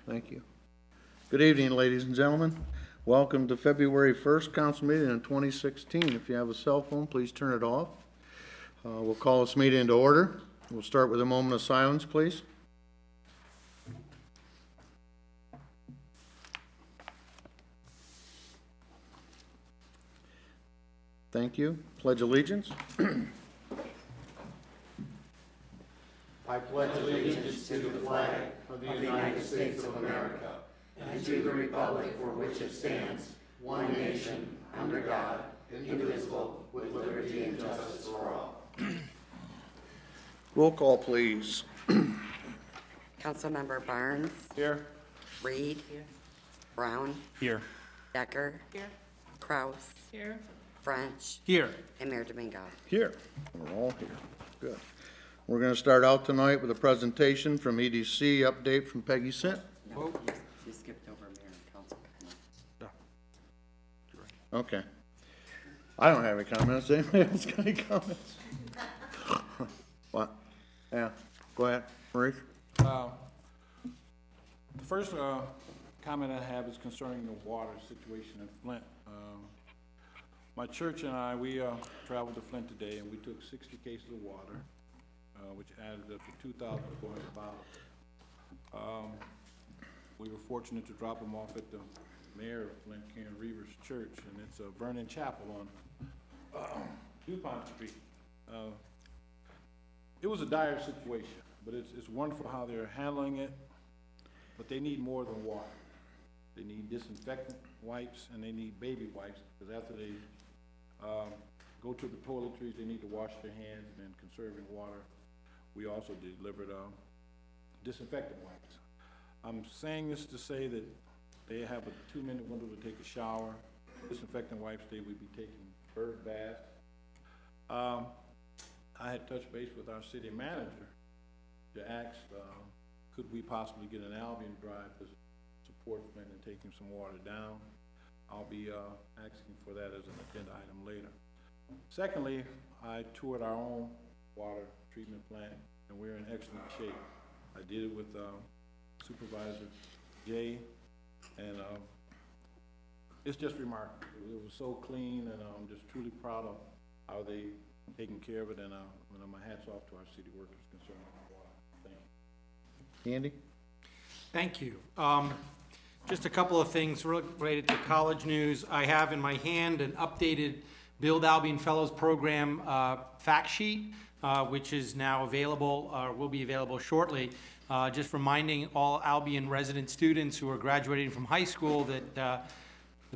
Thank you. Good evening, ladies and gentlemen. Welcome to February 1st council meeting in 2016. If you have a cell phone, please turn it off. We'll call this meeting into order. We'll start with a moment of silence, please. Thank you. Pledge allegiance. I pledge allegiance to the flag of the United States of America and to the republic for which it stands, one nation, under God, indivisible, with liberty and justice for all. Roll call, please. Councilmember Barnes. Here. Reed. Here. Brown. Here. Decker. Here. Kraus. Here. French. Here. And Mayor Domingo. Here. We're all here. Good. We're going to start out tonight with a presentation from EDC, update from Peggy Sint. No, you skipped over Mayor and Council. Okay. I don't have any comments. Anybody else got any comments? What? Yeah. Go ahead, Maurice. The first comment I have is concerning the water situation in Flint. My church and I, we traveled to Flint today, and we took 60 cases of water, which added up to 2,400 bottles. We were fortunate to drop them off at the mayor of Flint, Karen Reaver's church, and it's Vernon Chapel on DuPont Street. It was a dire situation, but it's wonderful how they're handling it, but they need more than water. They need disinfectant wipes, and they need baby wipes, because after they go to the toiletries, they need to wash their hands, and conserving water. We also delivered disinfectant wipes. I'm saying this to say that they have a 2-minute window to take a shower. Disinfectant wipes, they would be taking bird baths. I had touched base with our city manager to ask, could we possibly get an Albion drive to support Flint in taking some water down. I'll be asking for that as an agenda item later. Secondly, I toured our own water treatment plant, and we're in excellent shape. I did it with Supervisor Jay, and it's just remarkable. It was so clean, and I'm just truly proud of how they taking care of it, and my hat's off to our city workers concerning water. Thank you. Andy? Thank you. Just a couple of things related to college news. I have in my hand an updated Build Albion Fellows Program fact sheet, which is now available, will be available shortly. Just reminding all Albion resident students who are graduating from high school that the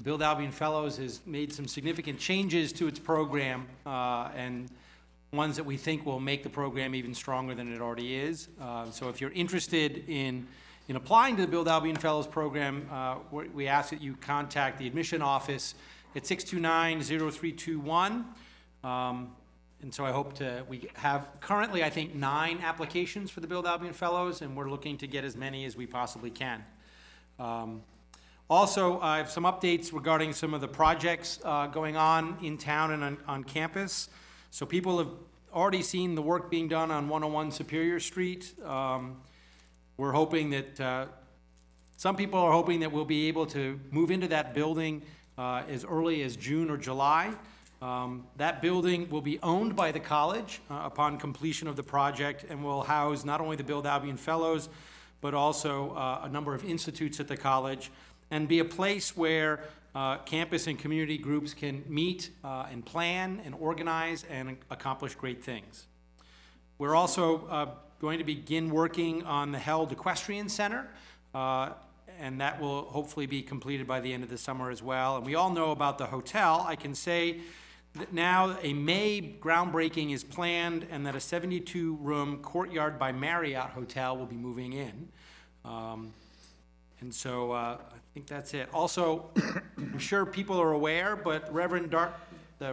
Build Albion Fellows has made some significant changes to its program, and ones that we think will make the program even stronger than it already is. So if you're interested in applying to the Build Albion Fellows Program, we ask that you contact the admission office at 629-0321. And so I hope we have currently, I think, 9 applications for the Build Albion Fellows, and we're looking to get as many as we possibly can. Also, I have some updates regarding some of the projects going on in town and on campus. So people have already seen the work being done on 101 Superior Street. We're hoping that, some people are hoping that we'll be able to move into that building as early as June or July. That building will be owned by the college upon completion of the project, and will house not only the Build Albion Fellows, but also a number of institutes at the college, and be a place where campus and community groups can meet and plan and organize and accomplish great things. We're also going to begin working on the Held Equestrian Center, and that will hopefully be completed by the end of the summer as well. And we all know about the hotel. I can say that now a May groundbreaking is planned, and that a 72-room Courtyard by Marriott hotel will be moving in. And so I think that's it. Also, I'm sure people are aware, but the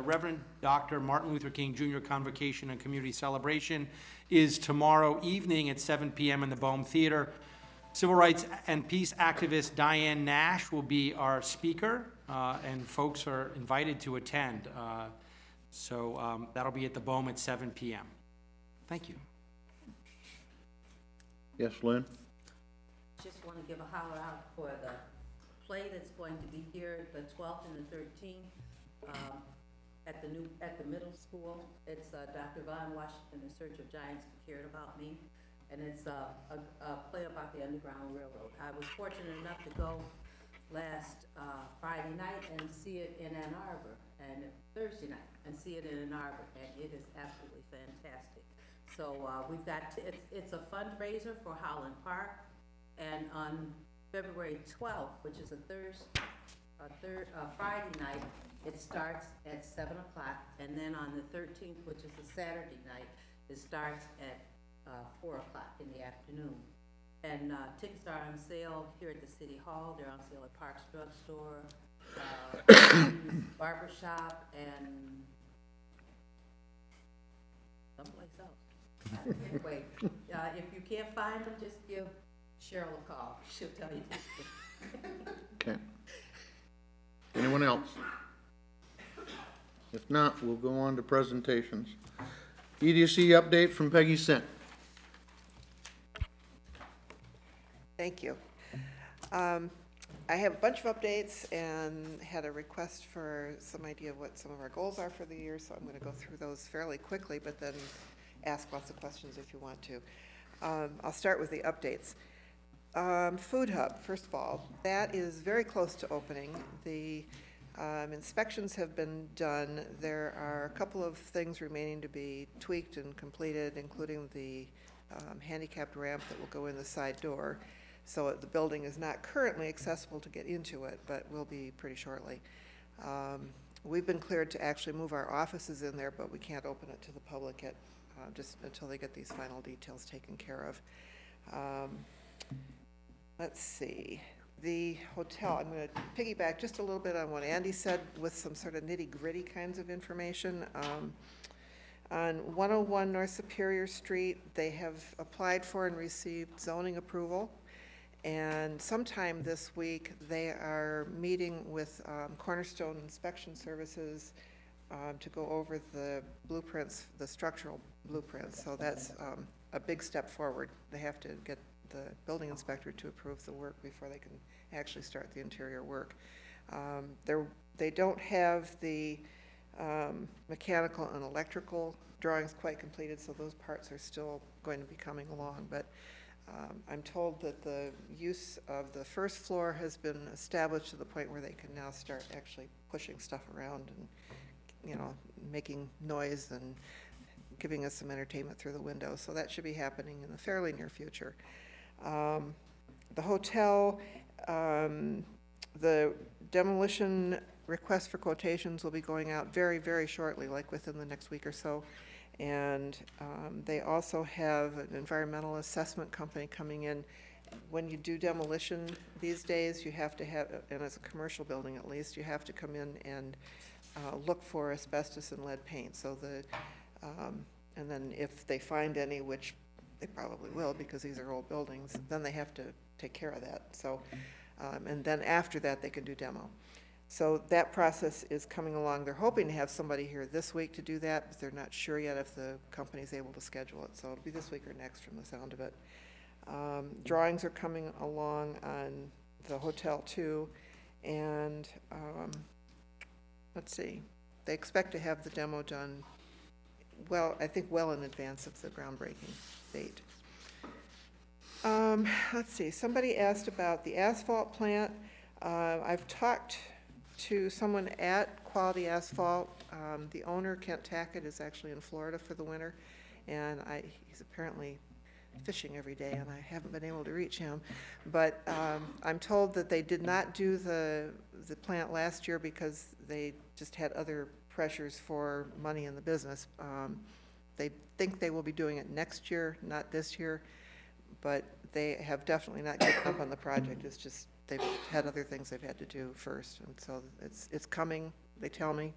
Reverend Dr. Martin Luther King Jr. Convocation and Community Celebration is tomorrow evening at 7 p.m. in the Boehm Theater. Civil rights and peace activist Diane Nash will be our speaker, and folks are invited to attend. That'll be at the Boehm at 7 p.m. Thank you. Yes, Lynn? just want to give a holler out for the play that's going to be here the 12th and the 13th at the middle school. It's Dr. Von Washington, The Search of Giants Who Cared About Me, and it's a play about the Underground Railroad. I was fortunate enough to go last Friday night and see it in Ann Arbor, and Thursday night and see it in Ann Arbor, and it is absolutely fantastic. So we've got, it's a fundraiser for Holland Park, and on February 12th, which is a Friday night, it starts at 7 o'clock, and then on the 13th, which is a Saturday night, it starts at 4 o'clock in the afternoon. And tickets are on sale here at the City Hall. They're on sale at Parks Drug Store, Barber Shop, and someplace else. Anyway, if you can't find them, just give Cheryl a call. She'll tell you. Okay. Anyone else? If not, we'll go on to presentations. EDC update from Peggy Sint. Thank you. I have a bunch of updates and had a request for some idea of what some of our goals are for the year, so I'm going to go through those fairly quickly, but then ask lots of questions if you want to. I'll start with the updates. Food Hub, first of all, that is very close to opening. The inspections have been done. There are a couple of things remaining to be tweaked and completed, including the handicapped ramp that will go in the side door. So the building is not currently accessible to get into it, but will be pretty shortly. We've been cleared to actually move our offices in there, but we can't open it to the public yet, just until they get these final details taken care of. Let's see. The hotel, I'm going to piggyback just a little bit on what Andy said with some sort of nitty-gritty kinds of information. On 101 North Superior Street, they have applied for and received zoning approval. And sometime this week, they are meeting with Cornerstone Inspection Services to go over the blueprints, the structural blueprints. So that's a big step forward. They have to get the building inspector to approve the work before they can actually start the interior work. They don't have the mechanical and electrical drawings quite completed, so those parts are still going to be coming along. But I'm told that the use of the first floor has been established to the point where they can now start actually pushing stuff around and, you know, making noise and giving us some entertainment through the windows. So that should be happening in the fairly near future. The hotel, the demolition request for quotations will be going out very, very shortly, like within the next week or so. And they also have an environmental assessment company coming in. When you do demolition these days, you have to have, and as a commercial building at least, you have to come in and look for asbestos and lead paint. So and then if they find any, which they probably will because these are old buildings, then they have to take care of that. So, and then after that, they can do demo. So that process is coming along. They're hoping to have somebody here this week to do that, but they're not sure yet if the company's able to schedule it. So it'll be this week or next from the sound of it. Drawings are coming along on the hotel too. And let's see, they expect to have the demo done, well, I think well in advance of the groundbreaking date. Let's see, somebody asked about the asphalt plant. I've talked to someone at Quality Asphalt. The owner, Kent Tackett, is actually in Florida for the winter, and he's apparently fishing every day, and I haven't been able to reach him. But I'm told that they did not do the plant last year because they just had other pressures for money in the business. They think they will be doing it next year, not this year, but they have definitely not given up on the project. It's just they've had other things they've had to do first, and so it's coming, they tell me,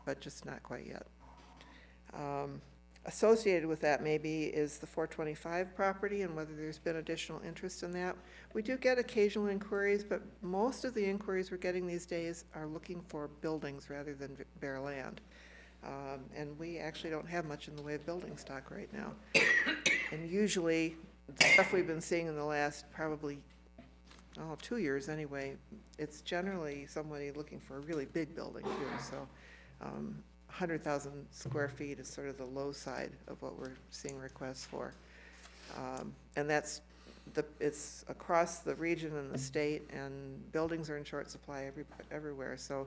but just not quite yet. Associated with that maybe is the 425 property and whether there's been additional interest in that. We do get occasional inquiries, but most of the inquiries we're getting these days are looking for buildings rather than bare land. And we actually don't have much in the way of building stock right now. And usually the stuff we've been seeing in the last probably, 2 years anyway, it's generally somebody looking for a really big building too, so 100,000 square feet is sort of the low side of what we're seeing requests for. And it's across the region and the state, and buildings are in short supply everywhere. So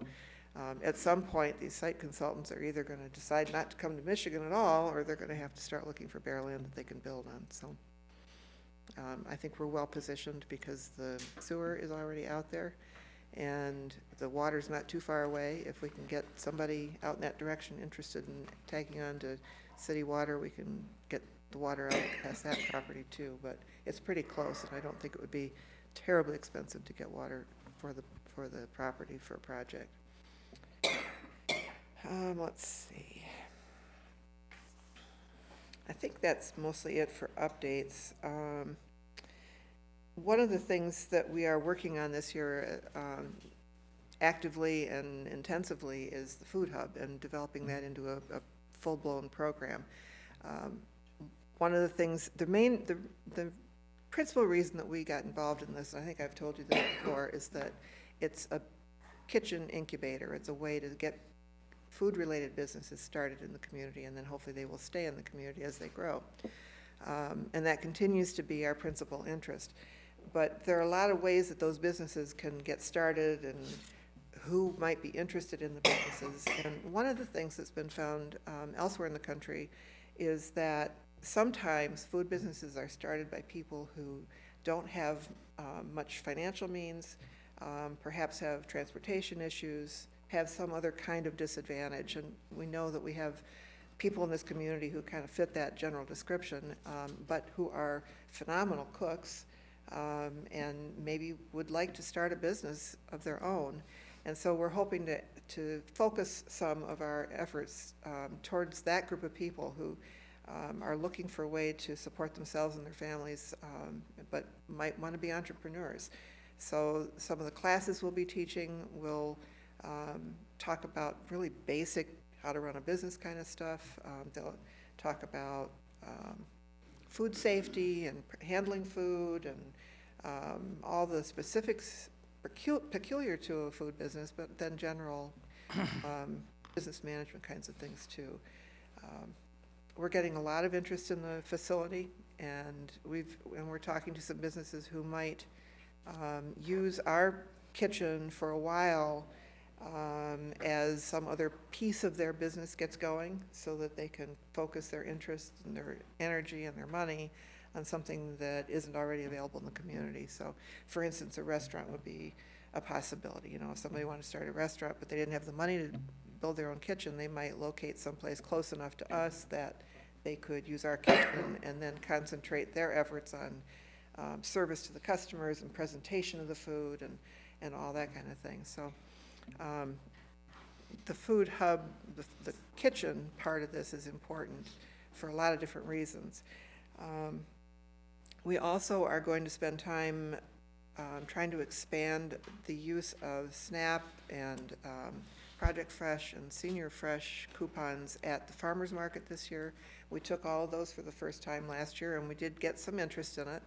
at some point, these site consultants are either going to decide not to come to Michigan at all, or they're going to have to start looking for bare land that they can build on. So I think we're well positioned because the sewer is already out there, and the water's not too far away. If we can get somebody out in that direction interested in tagging on to city water, we can get the water out past that property too. But it's pretty close, and I don't think it would be terribly expensive to get water for the property for a project. Let's see. I think that's mostly it for updates. One of the things that we are working on this year actively and intensively is the food hub and developing that into a full-blown program. One of the things, the principal reason that we got involved in this, and I think I've told you this before, is that it's a kitchen incubator. It's a way to get food-related businesses started in the community, and then hopefully they will stay in the community as they grow. And that continues to be our principal interest. But there are a lot of ways that those businesses can get started and who might be interested in the businesses. And one of the things that's been found elsewhere in the country is that sometimes food businesses are started by people who don't have much financial means, perhaps have transportation issues, have some other kind of disadvantage. And we know that we have people in this community who kind of fit that general description, but who are phenomenal cooks and maybe would like to start a business of their own. And so we're hoping to focus some of our efforts towards that group of people who are looking for a way to support themselves and their families, but might want to be entrepreneurs. So some of the classes we'll be teaching will talk about really basic how to run a business kind of stuff. They'll talk about food safety and handling food and all the specifics peculiar to a food business, but then general business management kinds of things too. We're getting a lot of interest in the facility, and we're talking to some businesses who might use our kitchen for a while as some other piece of their business gets going, so that they can focus their interest and their energy and their money on something that isn't already available in the community. So, for instance, a restaurant would be a possibility. You know, if somebody wanted to start a restaurant but they didn't have the money to build their own kitchen, they might locate someplace close enough to us that they could use our kitchen and then concentrate their efforts on service to the customers and presentation of the food and all that kind of thing. So the food hub, the kitchen part of this is important for a lot of different reasons. We also are going to spend time trying to expand the use of SNAP and Project Fresh and Senior Fresh coupons at the farmers market this year. We took all of those for the first time last year, and we did get some interest in it.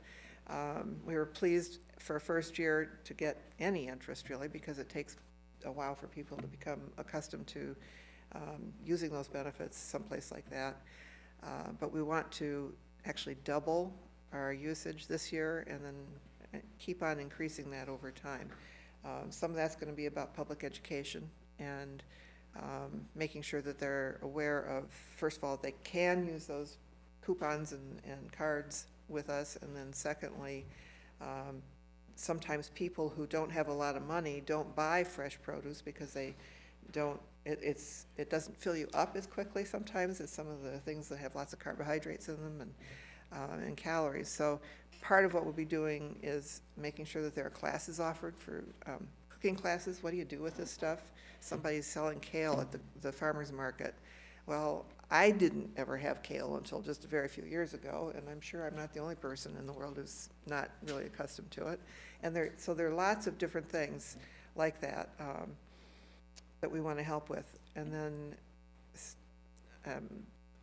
We were pleased for a first year to get any interest, really, because it takes a while for people to become accustomed to using those benefits someplace like that. But we want to actually double our usage this year and then keep on increasing that over time. Some of that's going to be about public education and making sure that they're aware of, first of all, they can use those coupons and cards with us, and then secondly, sometimes people who don't have a lot of money don't buy fresh produce because they don't, it doesn't fill you up as quickly sometimes as some of the things that have lots of carbohydrates in them and calories. So part of what we'll be doing is making sure that there are classes offered for cooking classes. What do you do with this stuff? Somebody's selling kale at the farmer's market. Well, I didn't ever have kale until just a very few years ago, and I'm sure I'm not the only person in the world who's not really accustomed to it. And so there are lots of different things like that that we want to help with. And then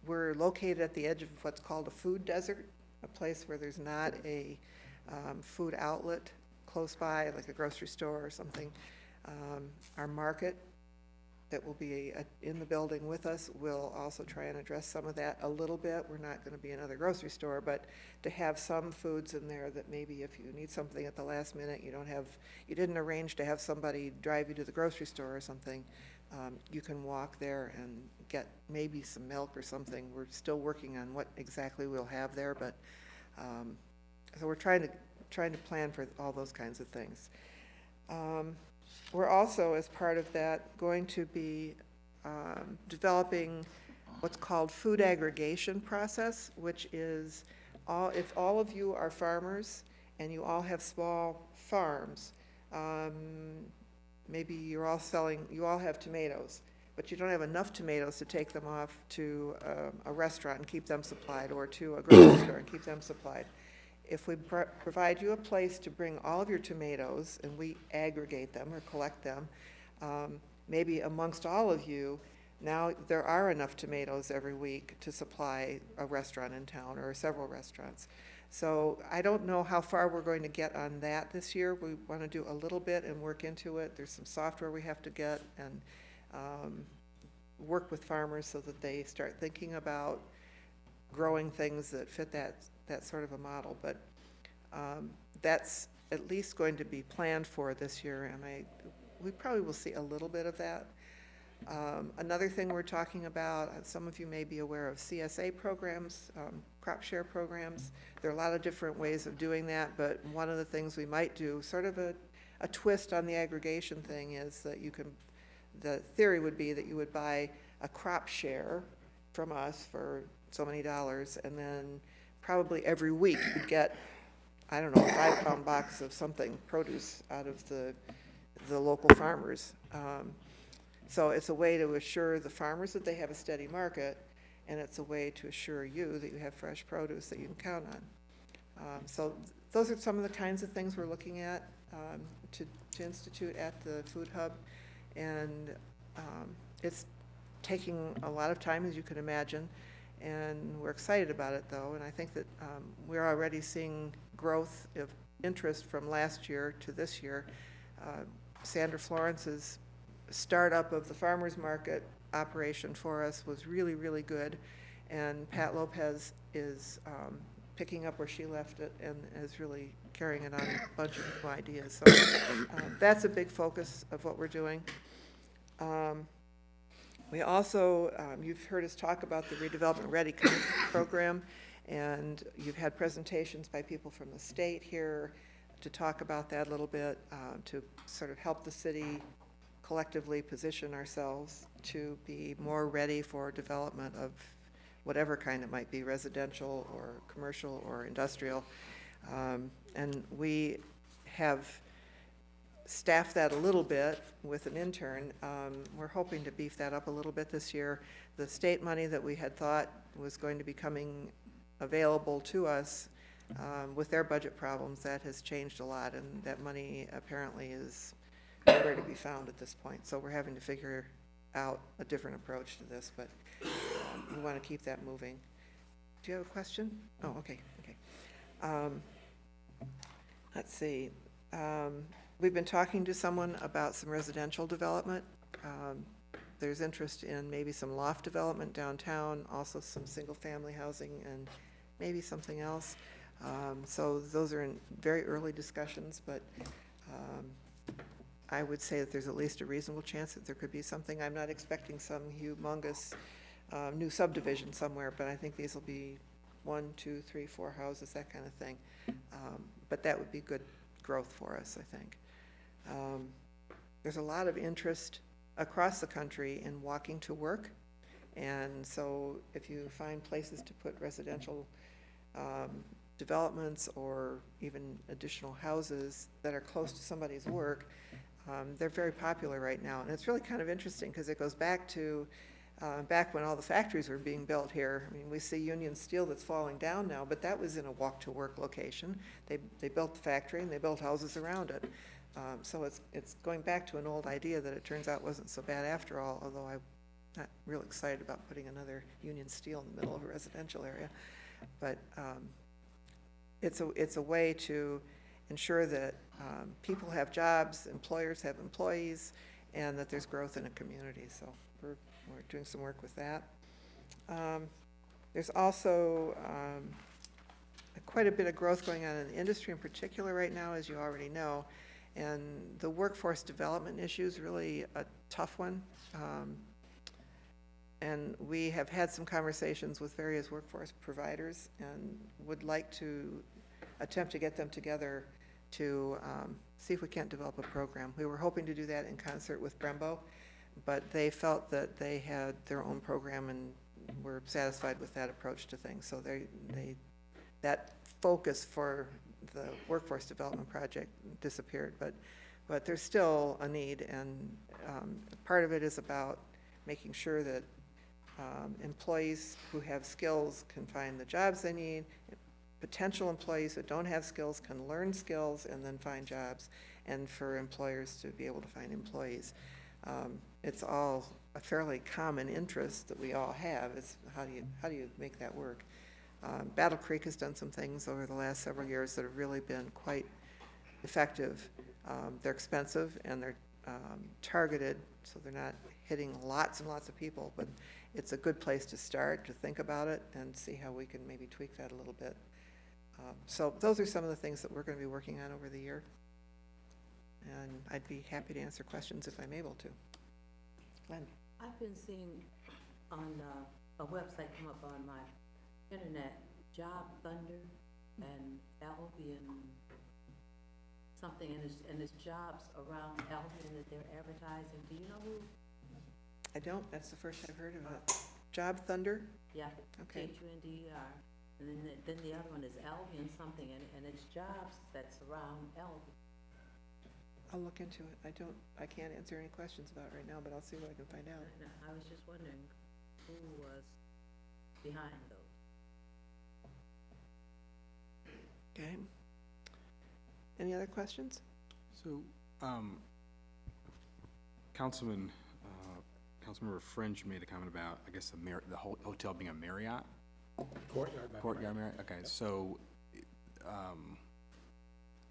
we're located at the edge of what's called a food desert a place where there's not a food outlet close by, like a grocery store or something. Our market that will be in the building with us will also try and address some of that a little bit. We're not going to be another grocery store, but to have some foods in there that maybe if you need something at the last minute, you didn't arrange to have somebody drive you to the grocery store or something, you can walk there and get maybe some milk or something. We're still working on what exactly we'll have there, but so we're trying to plan for all those kinds of things. We're also, as part of that, going to be developing what's called food aggregation process, which is if all of you are farmers and you all have small farms, maybe you all have tomatoes, but you don't have enough tomatoes to take them off to a restaurant and keep them supplied, or to a grocery store and keep them supplied. If we provide you a place to bring all of your tomatoes and we aggregate them or collect them, maybe amongst all of you, now there are enough tomatoes every week to supply a restaurant in town or several restaurants. So I don't know how far we're going to get on that this year. We want to do a little bit and work into it. There's some software we have to get and work with farmers so that they start thinking about growing things that fit that sort of a model, but that's at least going to be planned for this year, and we probably will see a little bit of that. Another thing we're talking about, some of you may be aware of CSA programs, crop share programs. There are a lot of different ways of doing that, but one of the things we might do, sort of a twist on the aggregation thing, is that the theory would be that you would buy a crop share from us for so many dollars, and then probably every week you'd get, I don't know, a 5-pound box of something, produce, out of the local farmers. So it's a way to assure the farmers that they have a steady market, and it's a way to assure you that you have fresh produce that you can count on. So those are some of the kinds of things we're looking at to institute at the Food Hub, and it's taking a lot of time, as you can imagine. And we're excited about it, though, and I think that we're already seeing growth of interest from last year to this year. Sandra Florence's startup of the farmers market operation for us was really, really good, and Pat Lopez is picking up where she left it and is really carrying it on a bunch of new ideas. So that's a big focus of what we're doing. We also, you've heard us talk about the Redevelopment Ready program, and you've had presentations by people from the state here to talk about that a little bit, to sort of help the city collectively position ourselves to be more ready for development of whatever kind it might be, residential or commercial or industrial. And we have staff that a little bit with an intern. We're hoping to beef that up a little bit this year. The state money that we had thought was going to be coming available to us with their budget problems, that has changed a lot, and that money apparently is nowhere to be found at this point. So we're having to figure out a different approach to this, but we want to keep that moving. Do you have a question? Oh, okay. Let's see. We've been talking to someone about some residential development. There's interest in maybe some loft development downtown, also some single-family housing, and maybe something else. So those are in very early discussions, but I would say that there's at least a reasonable chance that there could be something. I'm not expecting some humongous new subdivision somewhere, but I think these will be 1, 2, 3, 4 houses, that kind of thing. But that would be good growth for us, I think. There's a lot of interest across the country in walking to work, and so if you find places to put residential developments or even additional houses that are close to somebody's work, they're very popular right now. And it's really kind of interesting because it goes back to back when all the factories were being built here. I mean, we see Union Steel that's falling down now, but that was in a walk-to-work location. They built the factory and they built houses around it. So it's going back to an old idea that it turns out wasn't so bad after all, although I'm not real excited about putting another Union Steel in the middle of a residential area. But it's a way to ensure that people have jobs, employers have employees, and that there's growth in a community. So we're doing some work with that. There's also quite a bit of growth going on in the industry in particular right now, as you already know. And the workforce development issue is really a tough one. And we have had some conversations with various workforce providers and would like to attempt to get them together to see if we can't develop a program. We were hoping to do that in concert with Brembo, but they felt that they had their own program and were satisfied with that approach to things. So that focus for the workforce development project disappeared, but there's still a need, and part of it is about making sure that employees who have skills can find the jobs they need. Potential employees who don't have skills can learn skills and then find jobs, and for employers to be able to find employees. It's all a fairly common interest that we all have, is how do you make that work? Battle Creek has done some things over the last several years that have really been quite effective. They're expensive and they're targeted, so they're not hitting lots and lots of people, but it's a good place to start, to think about it and see how we can maybe tweak that a little bit. So those are some of the things that we're going to be working on over the year. And I'd be happy to answer questions if I'm able to. Glenn? I've been seeing on a website come up on my internet, Job Thunder and Albion something, and it's jobs around Albion that they're advertising. Do you know who? I don't. That's the first I've heard of it. Job Thunder? Yeah. Okay. Thunder. And then the other one is Albion something, and it's jobs that's around Albion. I'll look into it. I can't answer any questions about it right now, but I'll see what I can find out. I was just wondering who was behind those. Okay. Any other questions? So, Councilmember French made a comment about, I guess, the whole hotel being a Marriott? Courtyard Marriott, okay, so,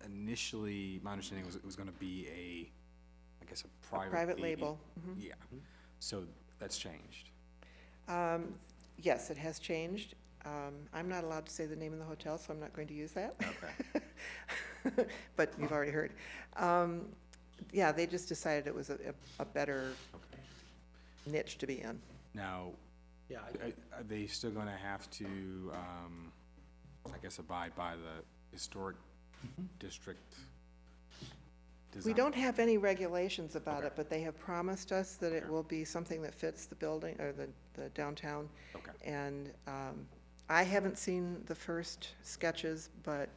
initially, my understanding was it was gonna be I guess, a private label. Mm-hmm. Yeah, so that's changed. Yes, it has changed. I'm not allowed to say the name of the hotel, so I'm not going to use that. Okay. But you've already heard. Yeah, they just decided it was a better niche to be in. Now, Yeah, are they still gonna have to, I guess, abide by the historic district design? We don't have any regulations about Okay. it, but they have promised us that it Sure. will be something that fits the building, or the downtown. Okay. And I haven't seen the first sketches, but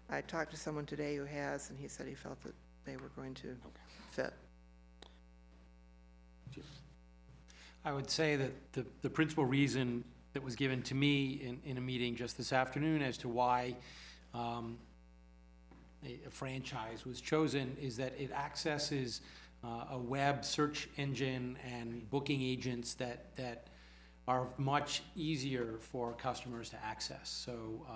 I talked to someone today who has, and he said he felt that they were going to fit. I would say that the principal reason that was given to me in a meeting just this afternoon as to why a franchise was chosen is that it accesses a web search engine and booking agents that are much easier for customers to access. So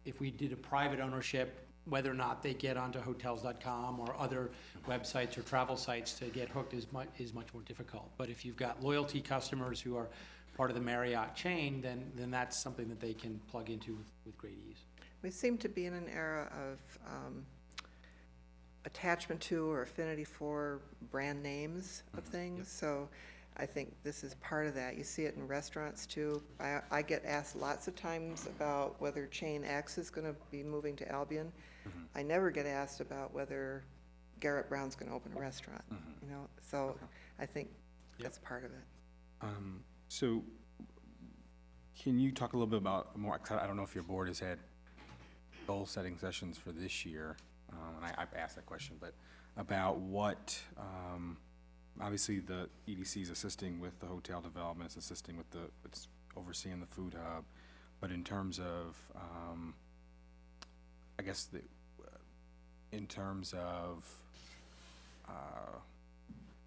if we did a private ownership, whether or not they get onto hotels.com or other websites or travel sites to get hooked is much more difficult. But if you've got loyalty customers who are part of the Marriott chain, then that's something that they can plug into with great ease. We seem to be in an era of attachment to or affinity for brand names of things. So I think this is part of that. You see it in restaurants too. I get asked lots of times about whether chain X is going to be moving to Albion. I never get asked about whether Garrett Brown's going to open a restaurant. You know, so I think that's part of it. So can you talk a little bit about more, I don't know if your board has had goal setting sessions for this year, and I've asked that question, but about what, obviously the EDC is assisting with the hotel development, it's assisting with it's overseeing the food hub, but in terms of, I guess in terms of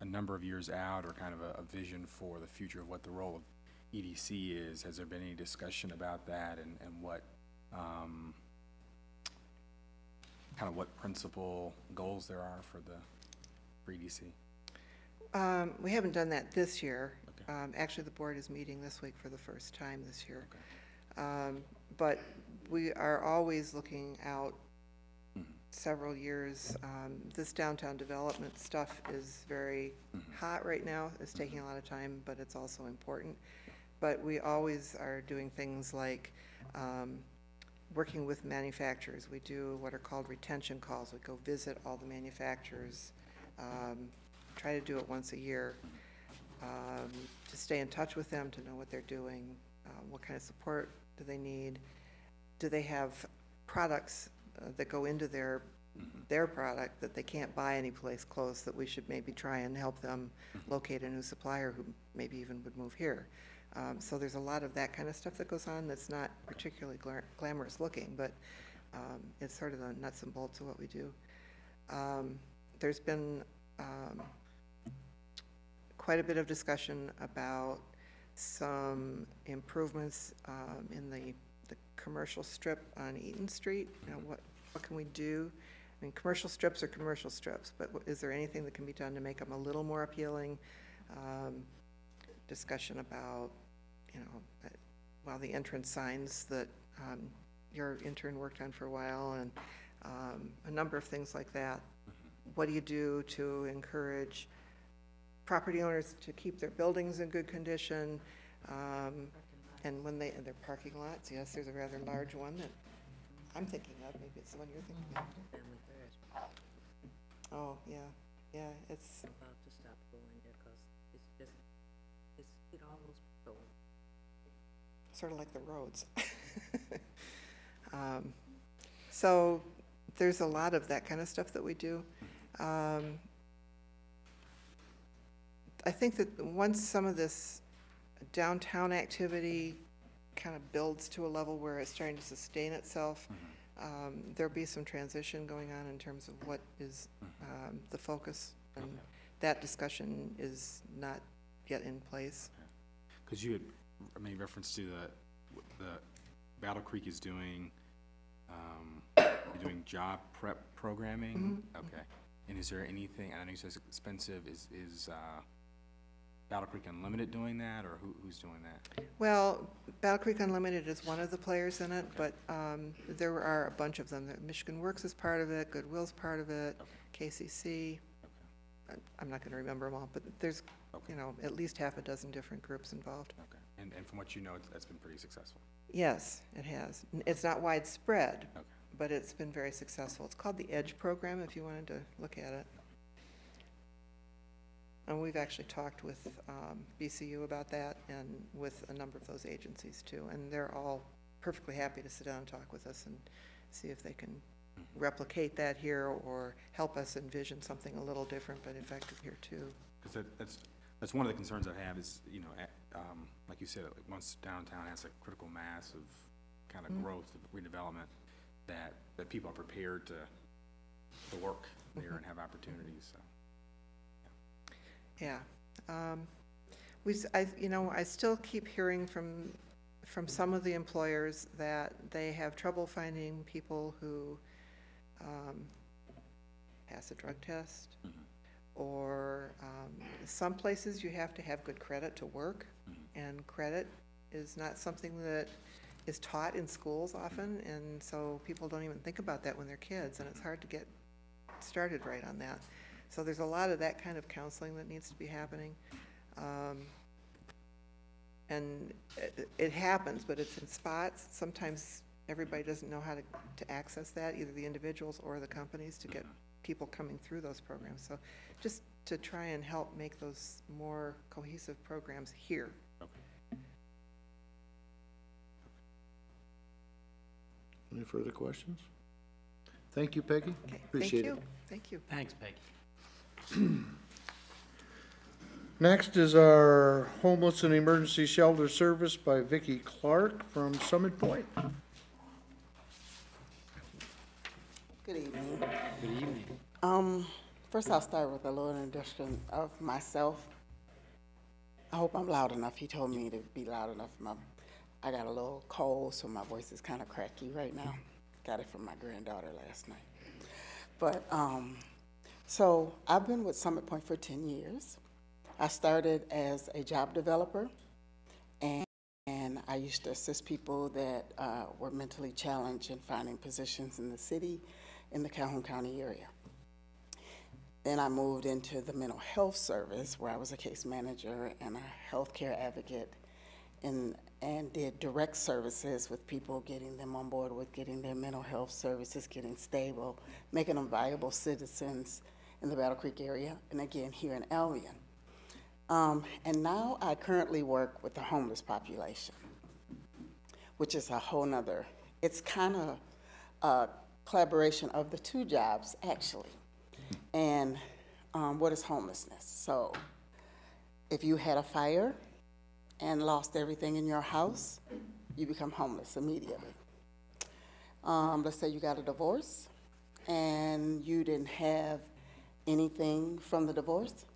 a number of years out, or kind of a vision for the future of what the role of EDC is, has there been any discussion about that, and what kind of what principal goals there are for the EDC? We haven't done that this year. Okay. Actually, the board is meeting this week for the first time this year. But we are always looking out several years. This downtown development stuff is very hot right now. It's taking a lot of time, but it's also important. But we always are doing things like working with manufacturers. We do what are called retention calls. We go visit all the manufacturers, try to do it once a year, to stay in touch with them, to know what they're doing, what kind of support do they need, do they have products that go into their product that they can't buy anyplace close, that we should maybe try and help them locate a new supplier who maybe even would move here. So there's a lot of that kind of stuff that goes on that's not particularly glamorous looking, but it's sort of the nuts and bolts of what we do. There's been quite a bit of discussion about some improvements in the commercial strip on Eaton Street. You know, what can we do? I mean, commercial strips are commercial strips, but is there anything that can be done to make them a little more appealing? Discussion about, you know, well, the entrance signs that your intern worked on for a while, and a number of things like that. What do you do to encourage property owners to keep their buildings in good condition? And when their parking lots, yes, there's a rather large one that I'm thinking of. Maybe it's the one you're thinking of. Family Prayers. Oh, yeah, yeah, it's, About to stop going there because it's just, it almost going. sort of like the roads. So there's a lot of that kind of stuff that we do. I think that once some of this downtown activity kind of builds to a level where it's starting to sustain itself, there'll be some transition going on in terms of what is the focus, and that discussion is not yet in place. Because you had made reference to the Battle Creek is doing you're doing job prep programming. Okay. And is there anything? I know you said it's expensive. Is Battle Creek Unlimited doing that, or who's doing that? Well, Battle Creek Unlimited is one of the players in it, but there are a bunch of them. Michigan Works is part of it, Goodwill's part of it, KCC. I'm not going to remember them all, but there's you know, at least half a dozen different groups involved. Okay. And from what you know, that's been pretty successful. Yes, it has. It's not widespread, Okay. but it's been very successful. It's called the EDGE program, if you wanted to look at it. And we've actually talked with BCU about that, and with a number of those agencies too, and they're all perfectly happy to sit down and talk with us and see if they can replicate that here or help us envision something a little different but effective here too. Because that's one of the concerns I have is, you know, like you said, once downtown has a critical mass of kind of growth, of redevelopment, that people are prepared to work there and have opportunities. So. Yeah, I still keep hearing from some of the employers that they have trouble finding people who pass a drug test, or some places you have to have good credit to work, and credit is not something that is taught in schools often, and so people don't even think about that when they're kids, and it's hard to get started right on that. So there's a lot of that kind of counseling that needs to be happening. And it happens, but it's in spots. Sometimes everybody doesn't know how to access that, either the individuals or the companies, to get people coming through those programs. So just to try and help make those more cohesive programs here. Okay. Any further questions? Thank you, Peggy. Okay, Appreciate it. Thank you. Thanks, Peggy. Next is our Homeless and Emergency Shelter Service by Vicki Clark from Summit Point. Good evening. Good evening. First I'll start with a little introduction of myself. I hope I'm loud enough. He told me to be loud enough. I got a little cold, so my voice is kind of cracky right now. Got it from my granddaughter last night. But, so I've been with Summit Point for 10 years. I started as a job developer, and I used to assist people that were mentally challenged in finding positions in the city, in the Calhoun County area. Then I moved into the mental health service, where I was a case manager and a healthcare advocate, and did direct services with people, getting them on board with getting their mental health services, getting stable, making them viable citizens in the Battle Creek area, and again here in Albion. And now I currently work with the homeless population, which is a whole nother, it's kind of a collaboration of the two jobs, actually. And what is homelessness? So if you had a fire and lost everything in your house, you become homeless immediately. Let's say you got a divorce and you didn't have anything from the divorce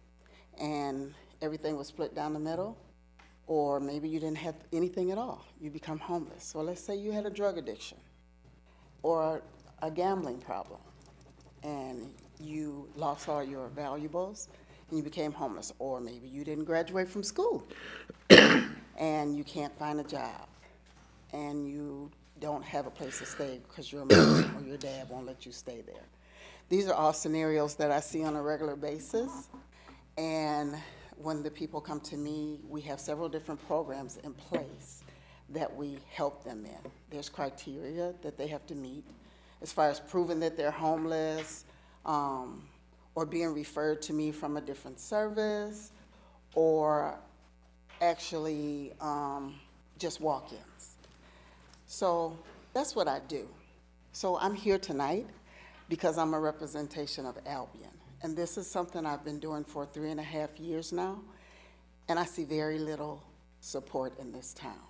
and everything was split down the middle, or maybe you didn't have anything at all, you become homeless. So let's say you had a drug addiction or a gambling problem and you lost all your valuables and you became homeless, or maybe you didn't graduate from school and you can't find a job and you don't have a place to stay because your mom or your dad won't let you stay there. These are all scenarios that I see on a regular basis, and when the people come to me, we have several different programs in place that we help them in. There's criteria that they have to meet as far as proving that they're homeless, or being referred to me from a different service, or actually just walk-ins. So that's what I do. So I'm here tonight because I'm a representation of Albion. And this is something I've been doing for 3.5 years now, and I see very little support in this town.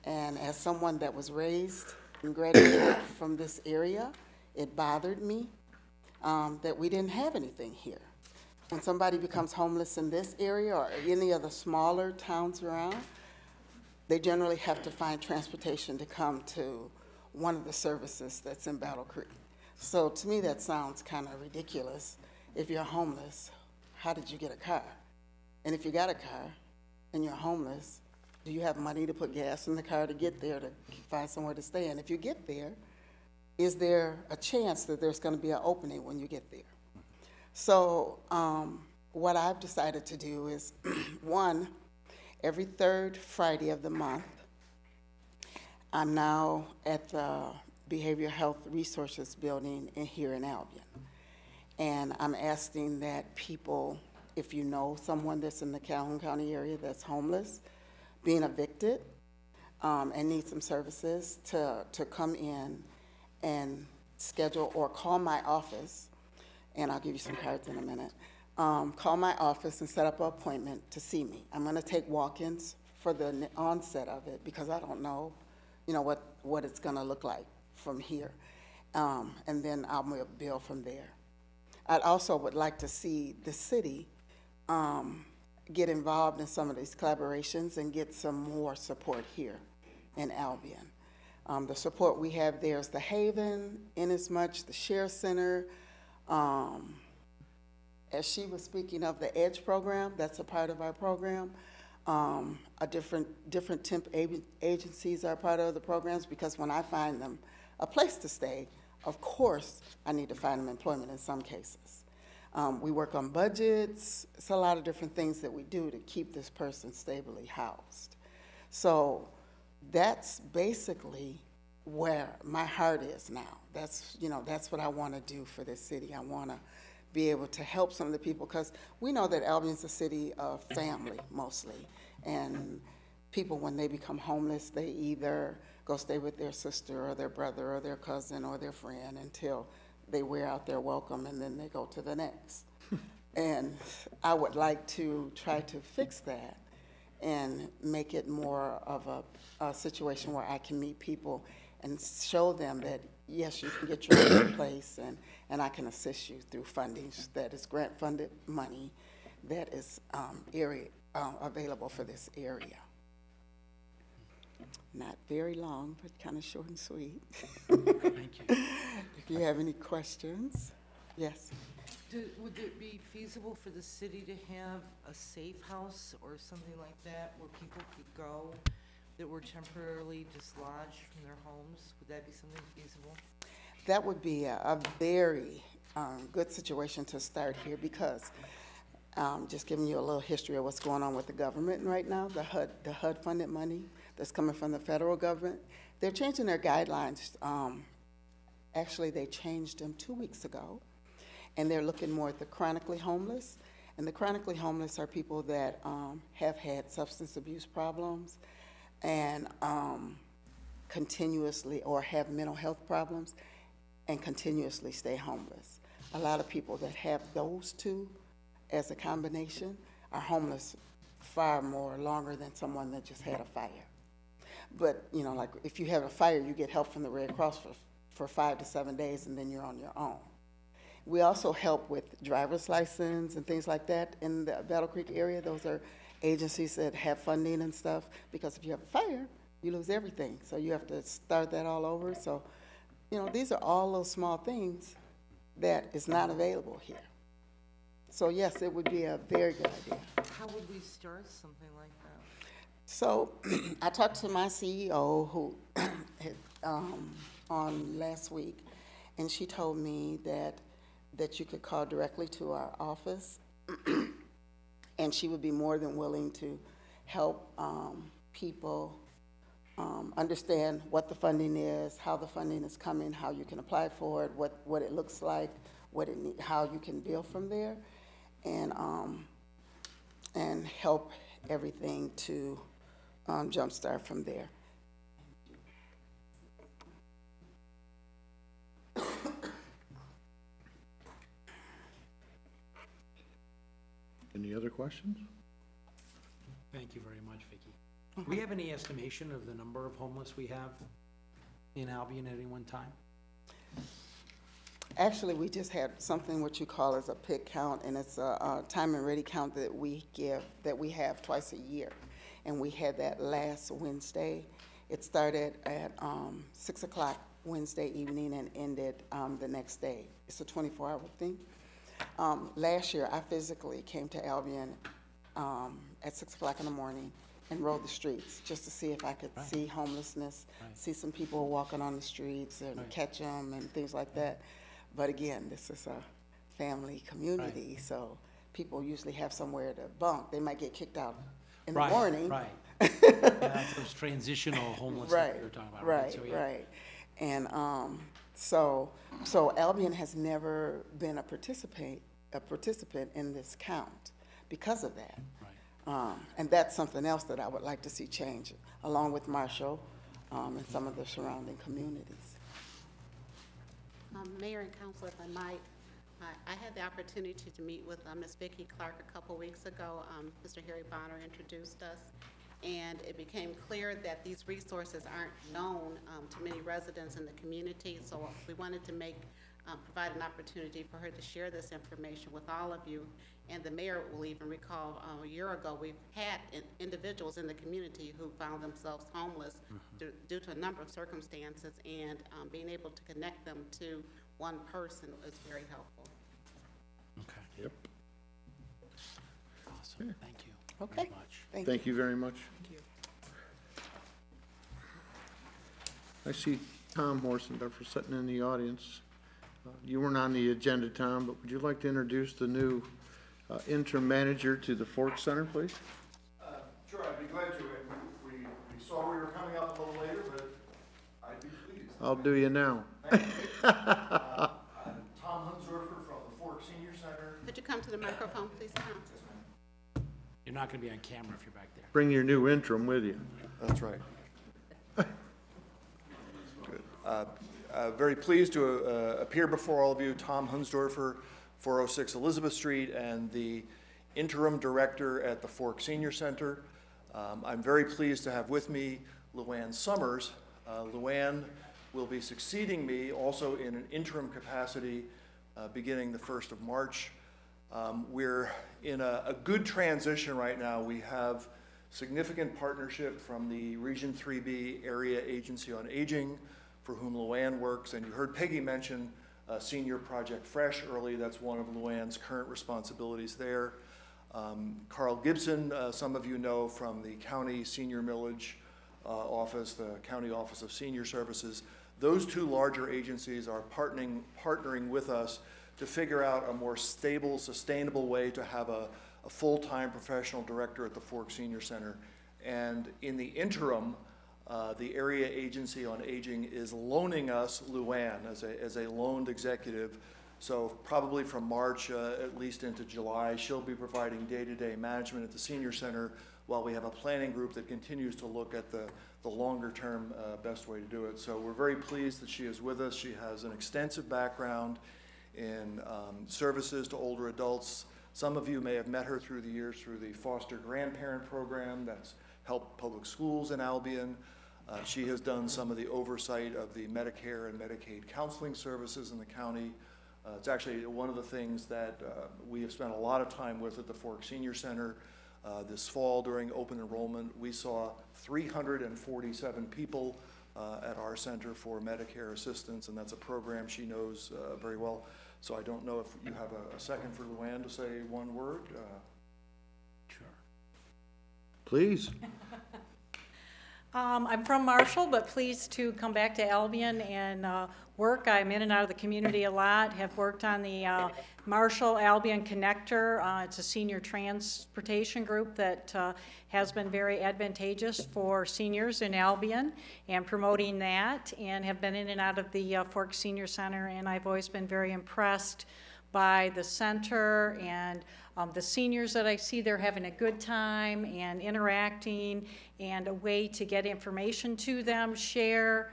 And as someone that was raised and graduated from this area, it bothered me that we didn't have anything here. When somebody becomes homeless in this area or any of the smaller towns around, they generally have to find transportation to come to one of the services that's in Battle Creek. So to me, that sounds kind of ridiculous. If you're homeless, how did you get a car? And if you got a car and you're homeless, do you have money to put gas in the car to get there, to find somewhere to stay? And if you get there, is there a chance that there's going to be an opening when you get there? So what I've decided to do is, one, every third Friday of the month, I'm now at the Behavioral Health Resources Building here in Albion. And I'm asking that people, if you know someone that's in the Calhoun County area that's homeless, being evicted, and need some services, to come in and schedule or call my office, and I'll give you some cards in a minute. Call my office and set up an appointment to see me. I'm going to take walk-ins for the onset of it because I don't know, what it's going to look like from here, and then I'll bill from there. I also would like to see the city get involved in some of these collaborations and get some more support here in Albion. The support we have there is the Haven, inasmuch the Share Center. As she was speaking of the EDGE program, that's a part of our program. Different temp agencies are part of the programs, because when I find them a place to stay, of course, I need to find them employment in some cases. We work on budgets. It's a lot of different things that we do to keep this person stably housed. So that's basically where my heart is now. That's what I want to do for this city. I want to be able to help some of the people, because we know that Albion's a city of family mostly, and people, when they become homeless, they either go stay with their sister or their brother or their cousin or their friend until they wear out their welcome, and then they go to the next. And I would like to try to fix that and make it more of a situation where I can meet people and show them that, yes, you can get your own place, and I can assist you through funding that is grant-funded money that is available for this area. Not very long, but kind of short and sweet. Thank you. If you have any questions. Yes. Would it be feasible for the city to have a safe house or something like that where people could go that were temporarily dislodged from their homes? Would that be something feasible? That would be a very good situation to start here because just giving you a little history of what's going on with the government right now, the HUD funded money that's coming from the federal government, they're changing their guidelines. Actually, they changed them 2 weeks ago, and they're looking more at the chronically homeless. And the chronically homeless are people that have had substance abuse problems and continuously, or have mental health problems and continuously stay homeless. A lot of people that have those two as a combination are homeless far more longer than someone that just had a fire. But, you know, like if you have a fire, you get help from the Red Cross for 5 to 7 days, and then you're on your own. We also help with driver's license and things like that in the Battle Creek area. Those are agencies that have funding and stuff, because if you have a fire, you lose everything. So you have to start that all over. So, you know, these are all those small things that is not available here. So yes, it would be a very good idea. How would we start something like that? So I talked to my CEO who had, on last week, and she told me that you could call directly to our office, and she would be more than willing to help people understand what the funding is, how the funding is coming, how you can apply for it, what it looks like, how you can bill from there, and help everything to jumpstart from there. Any other questions? Thank you very much, Vicki. Do we have any estimation of the number of homeless we have in Albion at any one time? Actually, we just had something what you call as a pig count, and it's a time and ready count that we have twice a year. And we had that last Wednesday. It started at 6 o'clock Wednesday evening and ended the next day. It's a 24-hour thing. Last year, I physically came to Albion at 6 o'clock in the morning and rode the streets just to see if I could see homelessness, see some people walking on the streets and catch them and things like that. But again, this is a family community, so people usually have somewhere to bunk. They might get kicked out in the morning. Right. Yeah, that's those transitional homeless that you're talking about. Right, So, yeah. right. And so Albion has never been a participant in this count because of that. Right. And that's something else that I would like to see change, along with Marshall and some of the surrounding communities. Mayor and Council, if I might, I had the opportunity to meet with Ms. Vicki Clark a couple weeks ago. Mr. Harry Bonner introduced us, and it became clear that these resources aren't known to many residents in the community, so we wanted to provide an opportunity for her to share this information with all of you. And the mayor will even recall a year ago we've had individuals in the community who found themselves homeless due to a number of circumstances, and being able to connect them to one person is very helpful. Okay. Yep. Awesome. Thank you Okay. very much. Thank you very much. Thank you. I see Tom Horsendorfer sitting in the audience. You weren't on the agenda, Tom, but would you like to introduce the new interim manager to the Fork Center, please? Sure, I'd be glad to. We saw we were coming up a little later, but I'd be pleased. I'll do you now. Thank you. I'm Tom Hunsdorfer from the Fork Senior Center. Could you come to the microphone, please, Tom? You're not going to be on camera if you're back there. Bring your new interim with you. That's right. Good. Very pleased to appear before all of you. Tom Hunsdorfer, 406 Elizabeth Street, and the interim director at the Fork Senior Center. I'm very pleased to have with me Luann Summers. Luann will be succeeding me also in an interim capacity beginning the 1st of March. We're in a good transition right now. We have significant partnership from the Region 3B Area Agency on Aging, for whom Luann works, and you heard Peggy mention Senior Project Fresh early. That's one of Luann's current responsibilities there. Carl Gibson, some of you know from the county senior millage office, the County Office of Senior Services. Those two larger agencies are partnering with us to figure out a more stable, sustainable way to have a full-time professional director at the Fork Senior Center. And in the interim, the Area Agency on Aging is loaning us Luann as a loaned executive. So probably from March at least into July, she'll be providing day-to-day management at the Senior Center while we have a planning group that continues to look at the longer-term best way to do it. So we're very pleased that she is with us. She has an extensive background in services to older adults. Some of you may have met her through the years through the foster grandparent program that's helped public schools in Albion. She has done some of the oversight of the Medicare and Medicaid counseling services in the county. It's actually one of the things that we have spent a lot of time with at the Fork Senior Center. This fall during open enrollment, we saw 347 people at our center for Medicare assistance, and that's a program she knows very well. So I don't know if you have a second for Luann to say one word. Sure. Please. I'm from Marshall, but pleased to come back to Albion and work. I'm in and out of the community a lot, have worked on the Marshall-Albion Connector. It's a senior transportation group that has been very advantageous for seniors in Albion and promoting that, and have been in and out of the Fork Senior Center, and I've always been very impressed by the center and the seniors that I see. They're having a good time and interacting, and a way to get information to them, share,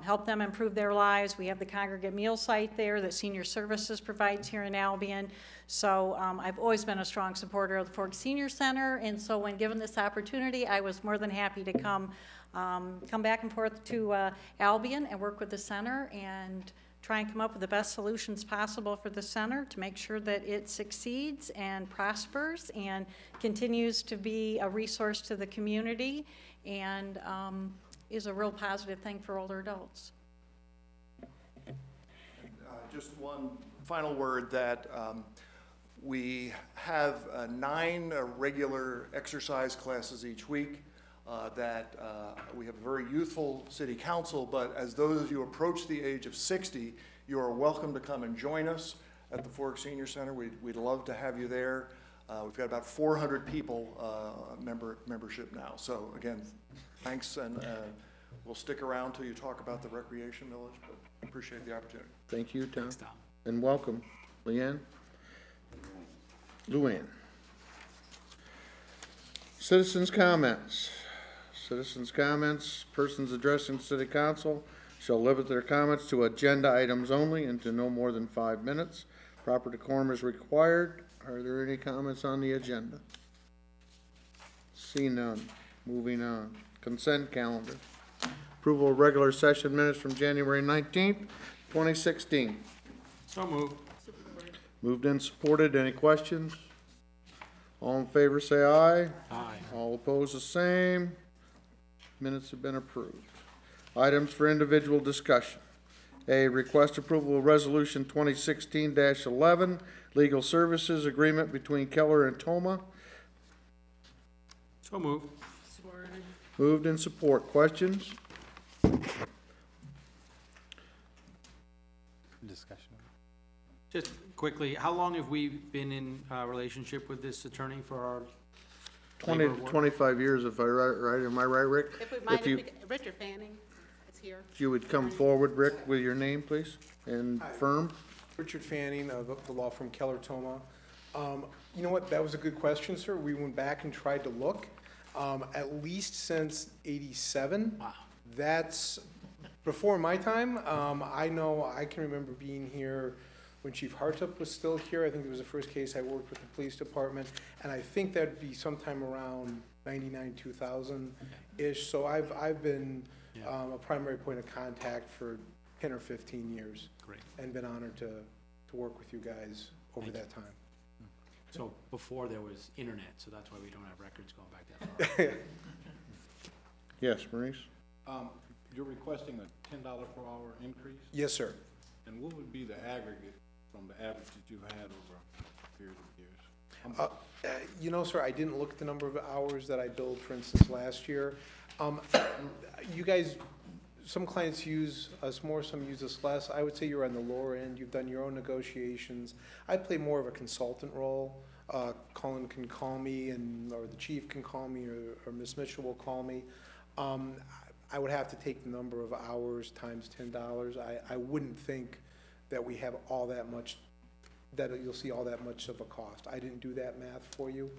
help them improve their lives. We have the congregate meal site there that Senior Services provides here in Albion. So I've always been a strong supporter of the Fork Senior Center, and so when given this opportunity, I was more than happy to come back and forth to Albion and work with the center and try and come up with the best solutions possible for the center to make sure that it succeeds and prospers and continues to be a resource to the community, and is a real positive thing for older adults. Just one final word that we have 9 regular exercise classes each week. We have a very youthful city council, but as those of you approach the age of 60, you are welcome to come and join us at the Fork Senior Center. We'd love to have you there. We've got about 400 people membership now. So again, thanks, and we'll stick around till you talk about the recreation village, but appreciate the opportunity. Thank you, Tom. Thanks, Tom. And welcome, Luann. Citizens' comments. Citizens' comments. Persons addressing city council shall limit their comments to agenda items only and to no more than 5 minutes. Proper decorum is required. Are there any comments on the agenda? See none. Moving on. Consent calendar. Approval of regular session minutes from January 19th, 2016. So moved. Moved and supported. Any questions? All in favor say aye. Aye. All opposed the same. Minutes have been approved. Items for individual discussion. A, request approval of resolution 2016-11, legal services agreement between Keller and Toma. So moved. Moved in support. Questions? Discussion. Just quickly, how long have we been in relationship with this attorney for our 20 to labor work? 25 years, if I right. Am I right, Rick? If we might, Richard Fanning is here. If you would come forward, Rick, with your name, please, and firm. Richard Fanning of the law firm Keller Toma. You know what, that was a good question, sir. We went back and tried to look, at least since '87. Wow. That's before my time. I know I can remember being here when Chief Hartup was still here. I think it was the first case I worked with the police department, and I think that'd be sometime around 99, 2000-ish. So I've been a primary point of contact for 10 or 15 years. Great. And been honored to work with you guys over that time. So before there was internet, so that's why we don't have records going back that far. Yes, Maurice? You're requesting a $10 per hour increase? Yes, sir. And what would be the aggregate from the average that you've had over a period of years? You know, sir, I didn't look at the number of hours that I billed, for instance, last year. You guys, some clients use us more, some use us less. I would say you're on the lower end. You've done your own negotiations. I play more of a consultant role. Colin can call me, or the chief can call me, or Ms. Mitchell will call me. I would have to take the number of hours times $10. I wouldn't think that we have all that much, that you'll see all that much of a cost. I didn't do that math for you.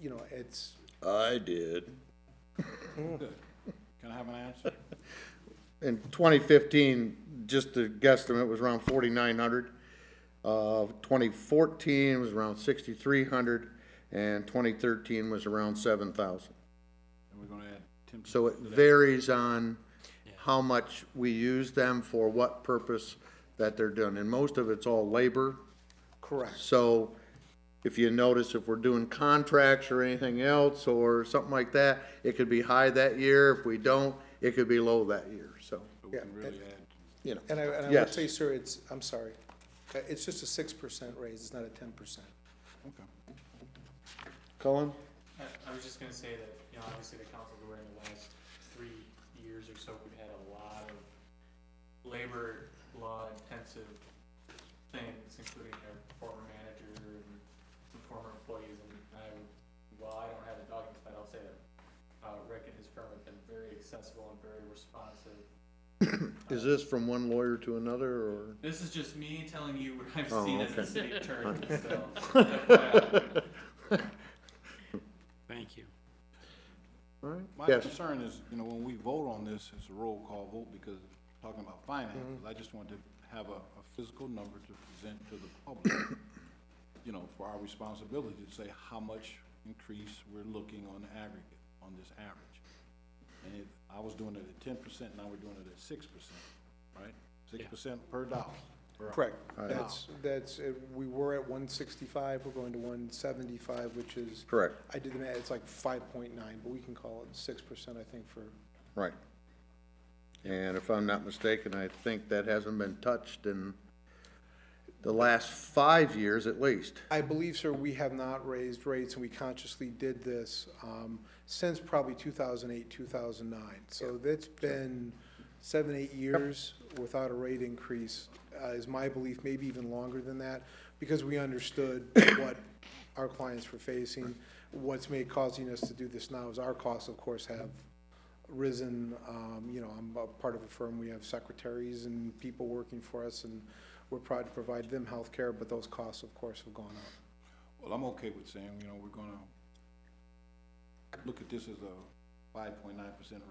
You know, it's. I did. Good. Can I have an answer? In 2015, just a guesstimate, was around 4,900. 2014 was around 6,300, and 2013 was around 7,000. And we're gonna add 10%. So it varies on how much we use them for what purpose that they're doing, and most of it's all labor. Correct. So if you notice, if we're doing contracts or anything else or something like that, it could be high that year. If we don't, it could be low that year, so, But we can really add. you know. And I would Yes. say, sir, I'm sorry, it's just a 6% raise, it's not a 10%. Okay. Cullen? I was just gonna say that, you know, obviously the council during the last 3 years or so, we've had a lot of labor law intensive things, including our former manager and some former employees, and while I don't have a dog in this fight, I'll say that Rick and his firm have been very accessible and very responsive. Is this from one lawyer to another, or? This is just me telling you what I've Oh, seen as the okay. city attorney, so. FYI. Thank you. All right, My yes. concern is, you know, when we vote on this, it's a roll call vote because talking about finances, I just want to have a physical number to present to the public, you know, for our responsibility to say how much increase we're looking on the aggregate, on this average. And I was doing it at 10%, now we're doing it at 6%, right? 6% per dollar. per hour. Correct. All right. We were at 165, we're going to 175, which is. Correct. I did the math, it's like 5.9, but we can call it 6%, I think, for. Right. And if I'm not mistaken, I think that hasn't been touched in the last 5 years at least. I believe, sir, we have not raised rates, and we consciously did this since probably 2008, 2009. So that's been 7, 8 years without a rate increase, is my belief, maybe even longer than that, because we understood what our clients were facing. What's causing us to do this now is our costs, of course, have risen. You know, I'm a part of a firm, we have secretaries and people working for us, and we're proud to provide them health care, but those costs, of course, have gone up. Well, I'm okay with saying, you know, we're gonna look at this as a 5.9%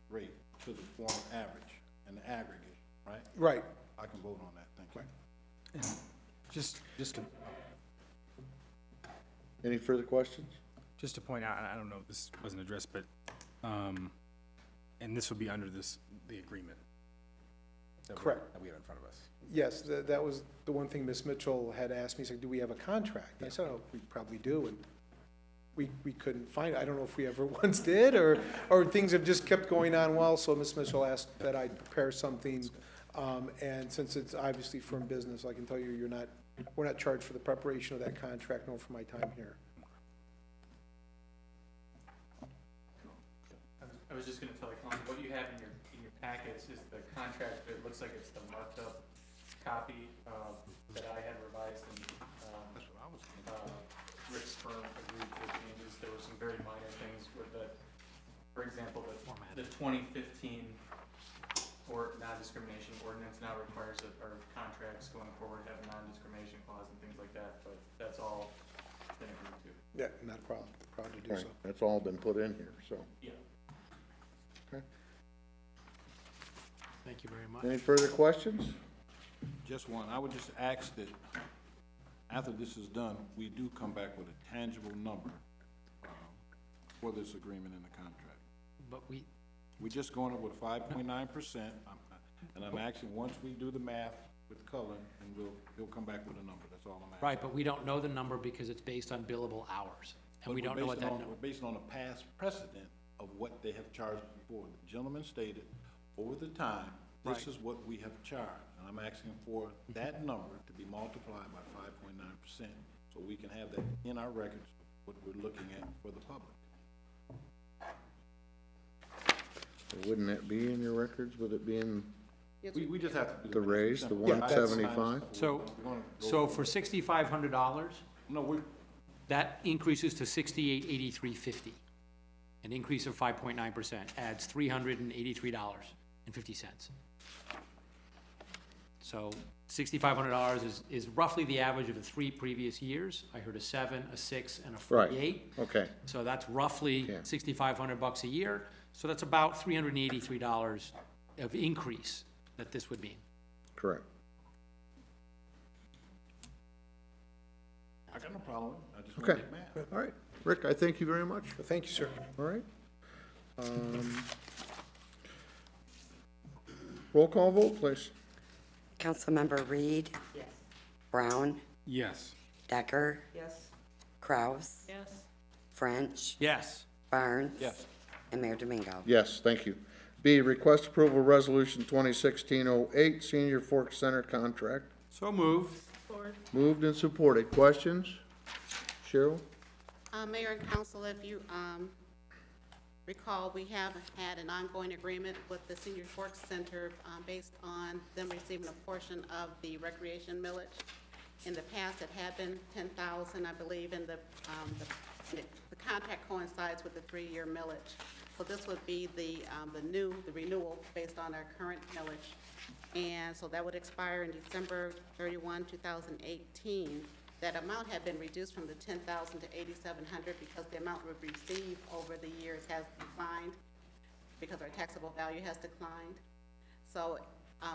rate to the form average and the aggregate, right? Right. I can vote on that, thank you. Right. Just to Any further questions? point out, I don't know if this wasn't addressed, but, and this would be under the agreement. Correct. That we have in front of us. Yes, that was the one thing Ms. Mitchell had asked me, she's like, do we have a contract? And I said, oh, we probably do, and we couldn't find it. I don't know if we ever once did, or things have just kept going on well, so Ms. Mitchell asked that I prepare something, and since it's obviously firm business, I can tell you, we're not charged for the preparation of that contract, nor for my time here. I was just gonna tell you, Colin, what you have in your packets is the contract, it looks like it's the marked up copy, that I had revised, and, That's what I was thinking. Rick's firm agreed to the changes. There were some very minor things with for example, the 2015 or non-discrimination ordinance now requires that our contracts going forward have a non-discrimination clause and things like that, but that's all been agreed to. Yeah, not a problem, proud to do Right, so. that's all been put in here, so. Yeah. Okay. Thank you very much. Any further questions? Just one, I would just ask that after this is done, we do come back with a tangible number for this agreement in the contract. But We're just going up with 5.9%, and I'm asking, once we do the math with Cullen, and he'll come back with a number, that's all I'm asking. right, but we don't know the number because it's based on billable hours, and we don't know what that number. We're based on a past precedent of what they have charged before. The gentleman stated, over the time, This is what we have charged, and I'm asking for that number to be multiplied by 5.9%, so we can have that in our records, what we're looking at for the public. Wouldn't that be in your records? Would it be in We just have to do the raise, the Yeah, that's fine. 175? So for $6,500, No, we, that increases to $68,8350. An increase of 5.9% adds $383.50. So $6,500 is roughly the average of the 3 previous years. I heard a 7, a 6, and a 48. Okay, So that's roughly Yeah. $6,500 a year. So that's about $383 of increase that this would mean. correct. I got no problem with it. I just want to Okay, make math. all right. Rick, I thank you very much. Thank you, sir. All right. Roll call vote, please. Councilmember Reed. Yes. Brown. Yes. Decker. Yes. Kraus. Yes. French. Yes. Barnes. Yes. And Mayor Domingo. Yes, thank you. B, request approval of resolution 2016-08, senior Fork Center contract. So moved. Moved and supported. Questions? Cheryl? Mayor and council, if you recall, we have had an ongoing agreement with the Senior Fork Center based on them receiving a portion of the recreation millage. In the past, it had been $10,000, I believe, and the contract coincides with the 3-year millage. So this would be the renewal based on our current millage. And so that would expire in December 31, 2018. That amount had been reduced from the $10,000 to $8,700 because the amount we received over the years has declined because our taxable value has declined. So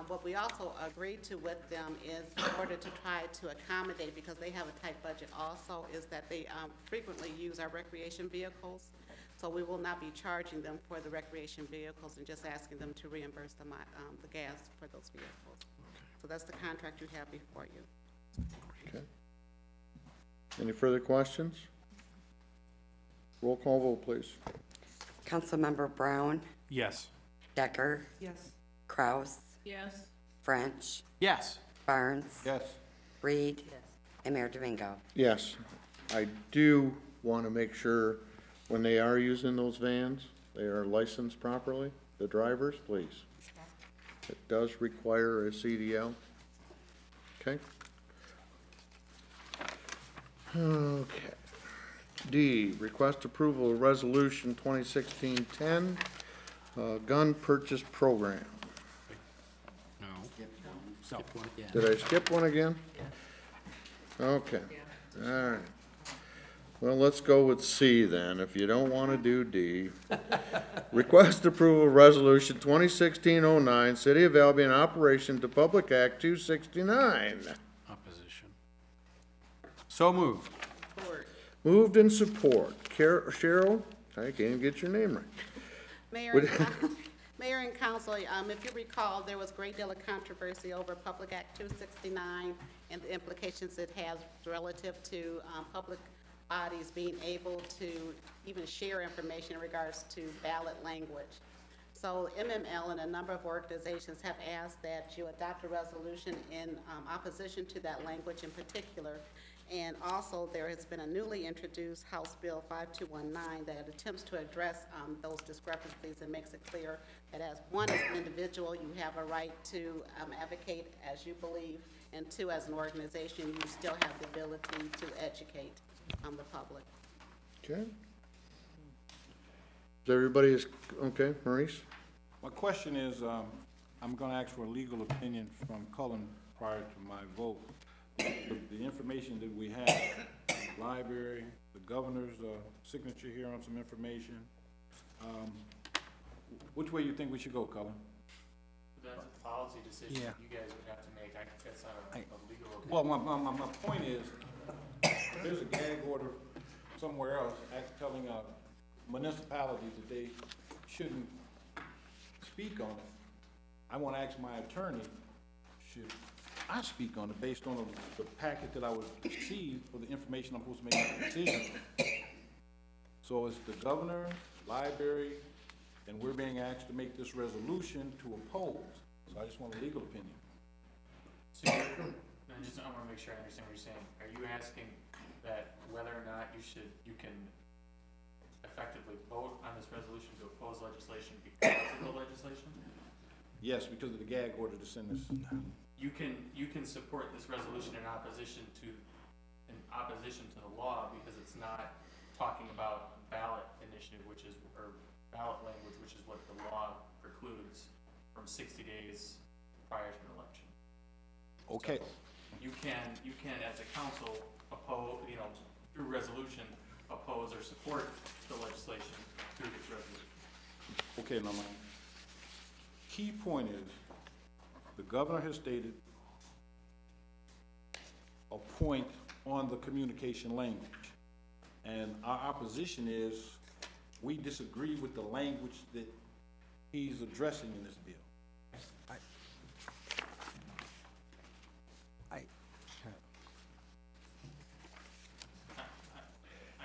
what we also agreed to with them is in order to try to accommodate, because they have a tight budget also, is that they frequently use our recreation vehicles. So we will not be charging them for the recreation vehicles and just asking them to reimburse them the gas for those vehicles. So that's the contract you have before you. Okay. Any further questions? Roll call vote, please. Councilmember Brown. Yes. Decker. Yes. Kraus. Yes. French. Yes. Barnes. Yes. Reed. Yes. And Mayor Domingo. Yes. I do want to make sure when they are using those vans, they are licensed properly, the drivers, please. It does require a CDL. Okay? Okay. D, request approval of resolution 2016-10, gun purchase program. No. Skip one again. Did I skip one again? Okay, all right. Well, let's go with C then, if you don't want to do D. Request approval of resolution 2016-09, City of Albion Operation to Public Act 269. Opposition. So moved. Moved in support. Cheryl, I can't even get your name right. Mayor and council, if you recall, there was a great deal of controversy over Public Act 269 and the implications it has relative to public bodies being able to even share information in regards to ballot language. So MML and a number of organizations have asked that you adopt a resolution in opposition to that language in particular. And also, there has been a newly introduced House Bill 5219 that attempts to address those discrepancies and makes it clear that as one, as an individual, you have a right to advocate as you believe, and 2, as an organization, you still have the ability to educate the public. Okay. Is everybody okay, Maurice? My question is, I'm going to ask for a legal opinion from Cullen prior to my vote. The information that we have, the library, the governor's signature here on some information, which way you think we should go, Cullen? That's a policy decision Yeah. you guys would have to make. That's not a legal opinion. Well, my point is, there's a gag order somewhere else telling municipalities that they shouldn't speak on it. I want to ask my attorney, should I speak on it based on the packet that I was received for the information I'm supposed to make a decision? So it's the governor, library, and we're being asked to make this resolution to oppose. So I just want a legal opinion. So I wanna make sure I understand what you're saying. Are you asking that whether or not you can effectively vote on this resolution to oppose legislation because of the legislation? Yes, because of the gag order to send this. You can support this resolution in opposition to the law because it's not talking about ballot initiative, or ballot language, which is what the law precludes from 60 days prior to an election. Okay. So you can as a council oppose, through resolution, oppose or support the legislation through this resolution. Okay, now my key point is, the governor has stated a point on the communication language. And our opposition is, we disagree with the language that he's addressing in this bill.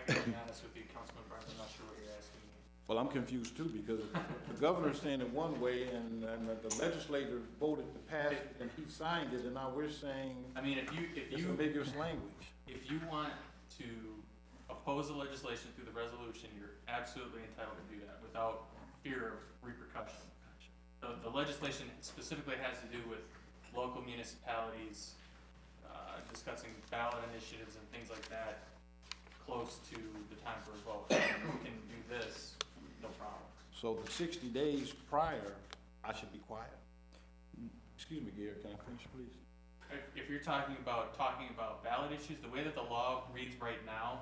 I gotta be honest with you, Councilman Barnes, I'm not sure what you're asking me. Well, I'm confused too, because the governor's saying it one way, and the legislature voted to pass it, and he signed it, and now we're saying I mean, if it's you ambiguous language. If you want to oppose the legislation through the resolution, you're absolutely entitled to do that without fear of repercussion. The legislation specifically has to do with local municipalities, discussing ballot initiatives and things like that close to the time for a vote. You can do this, no problem. So the 60 days prior, I should be quiet. Excuse me, Gary, can I finish, please? If you're talking about ballot issues, the way that the law reads right now,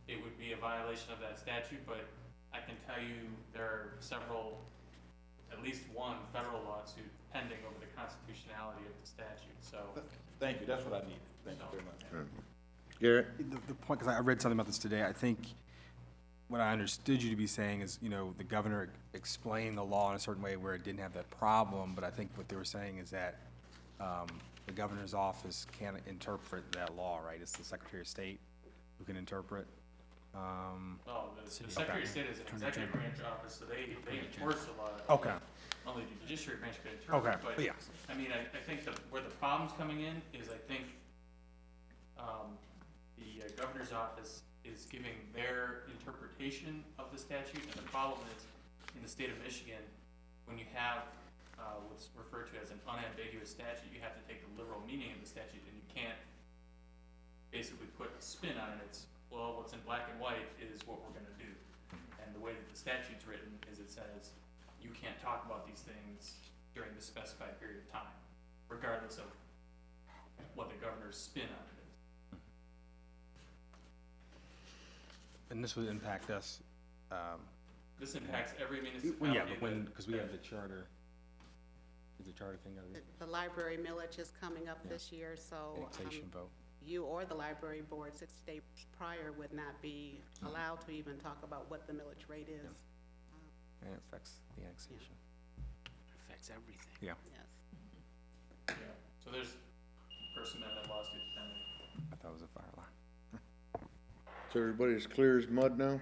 it would be a violation of that statute, but I can tell you there are at least one federal lawsuit pending over the constitutionality of the statute, so. Thank you, that's what I needed. Thank you very much. Garrett? The point, because I read something about this today, I think what I understood you to be saying is, the governor explained the law in a certain way where it didn't have that problem, but I think what they were saying is that the governor's office can't interpret that law, right? It's the Secretary of State who can interpret. Well, the Secretary of State is an executive branch office, so they enforce the law. Okay. Only the judiciary branch could interpret. Okay, But, yeah. I mean, I think where the problem's coming in is the governor's office is giving their interpretation of the statute, and the problem is, in the state of Michigan, when you have what's referred to as an unambiguous statute, you have to take the literal meaning of the statute, and you can't basically put a spin on it. It's, well, what's in black and white is what we're gonna do. And the way that the statute's written is it says, you can't talk about these things during the specified period of time, regardless of what the governor's spin on it is. And this would impact us. This impacts every municipality. Yeah, but because we have the charter, is the charter thing out of it? The library millage is coming up this year, so Annexation vote. you or the library board 60 days prior would not be allowed to even talk about what the millage rate is. And it affects the annexation. Affects everything. Yeah. Yes. Yeah, so there's First Amendment lawsuit pending. I thought it was a fire alarm. So everybody's clear as mud now?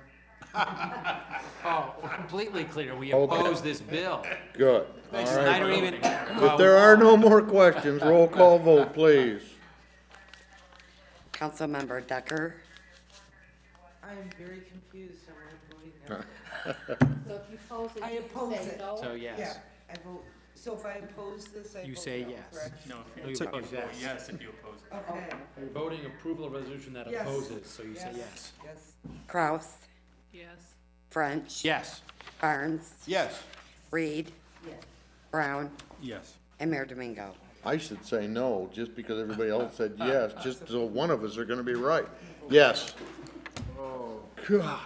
Oh, we're completely clear. We Okay. oppose this bill. Good. All I right. don't even. If there are no more questions, roll call vote, please. Councilmember Decker, I am very confused on what I'm voting now. So if you oppose it, I you oppose say it. no? So yes. Yeah, I vote, so if I oppose this, I vote no, You say yes. correct? No, No, if you you oppose vote yes. yes if you oppose it. Okay. You're voting approval of resolution that Yes. opposes, so you say yes. Yes. Kraus, Yes. French. Yes. Barnes, Yes. Reed, Yes. Brown, Yes. and Mayor Domingo. I should say no, just because everybody else said yes, just so one of us are gonna be right. Yes. Oh, God.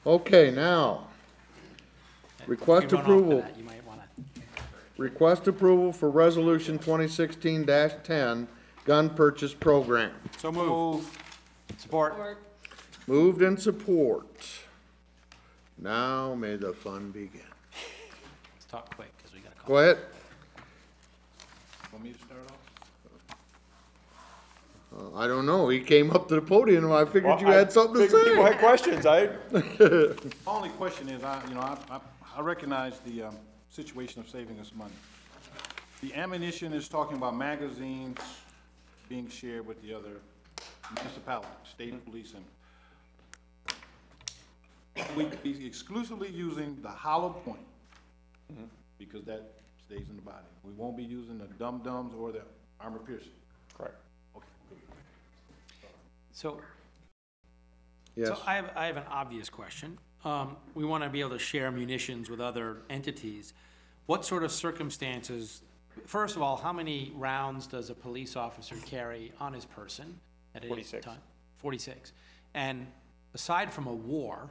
Okay, now, request You run off approval. to that, you might wanna. Request approval for Resolution 2016-10, Gun Purchase Program. So move. Support. Moved in support. Now may the fun begin. Let's talk quick, because we gotta call. Go ahead. Want me to start off? I don't know, he came up to the podium, and I figured you had something to People had say. questions, My only question is, I recognize the situation of saving us money. The ammunition is talking about magazines being shared with the other municipalities, state police, and we'd be exclusively using the hollow point, because that stays in the body. We won't be using the dum-dums or the armor piercing. Correct. Okay, good. So, Yes. so I have an obvious question. We want to be able to share munitions with other entities. What sort of circumstances, first of all, how many rounds does a police officer carry on his person at any 46. time? 46. And aside from a war,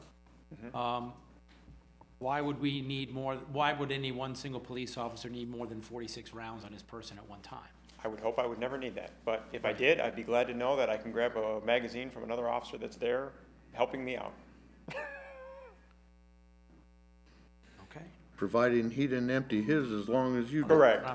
why would we need more, why would any one single police officer need more than 46 rounds on his person at one time? I would hope I would never need that, but if I did, I'd be glad to know that I can grab a magazine from another officer that's there helping me out. Okay. Providing he didn't empty his as long as you did. Correct.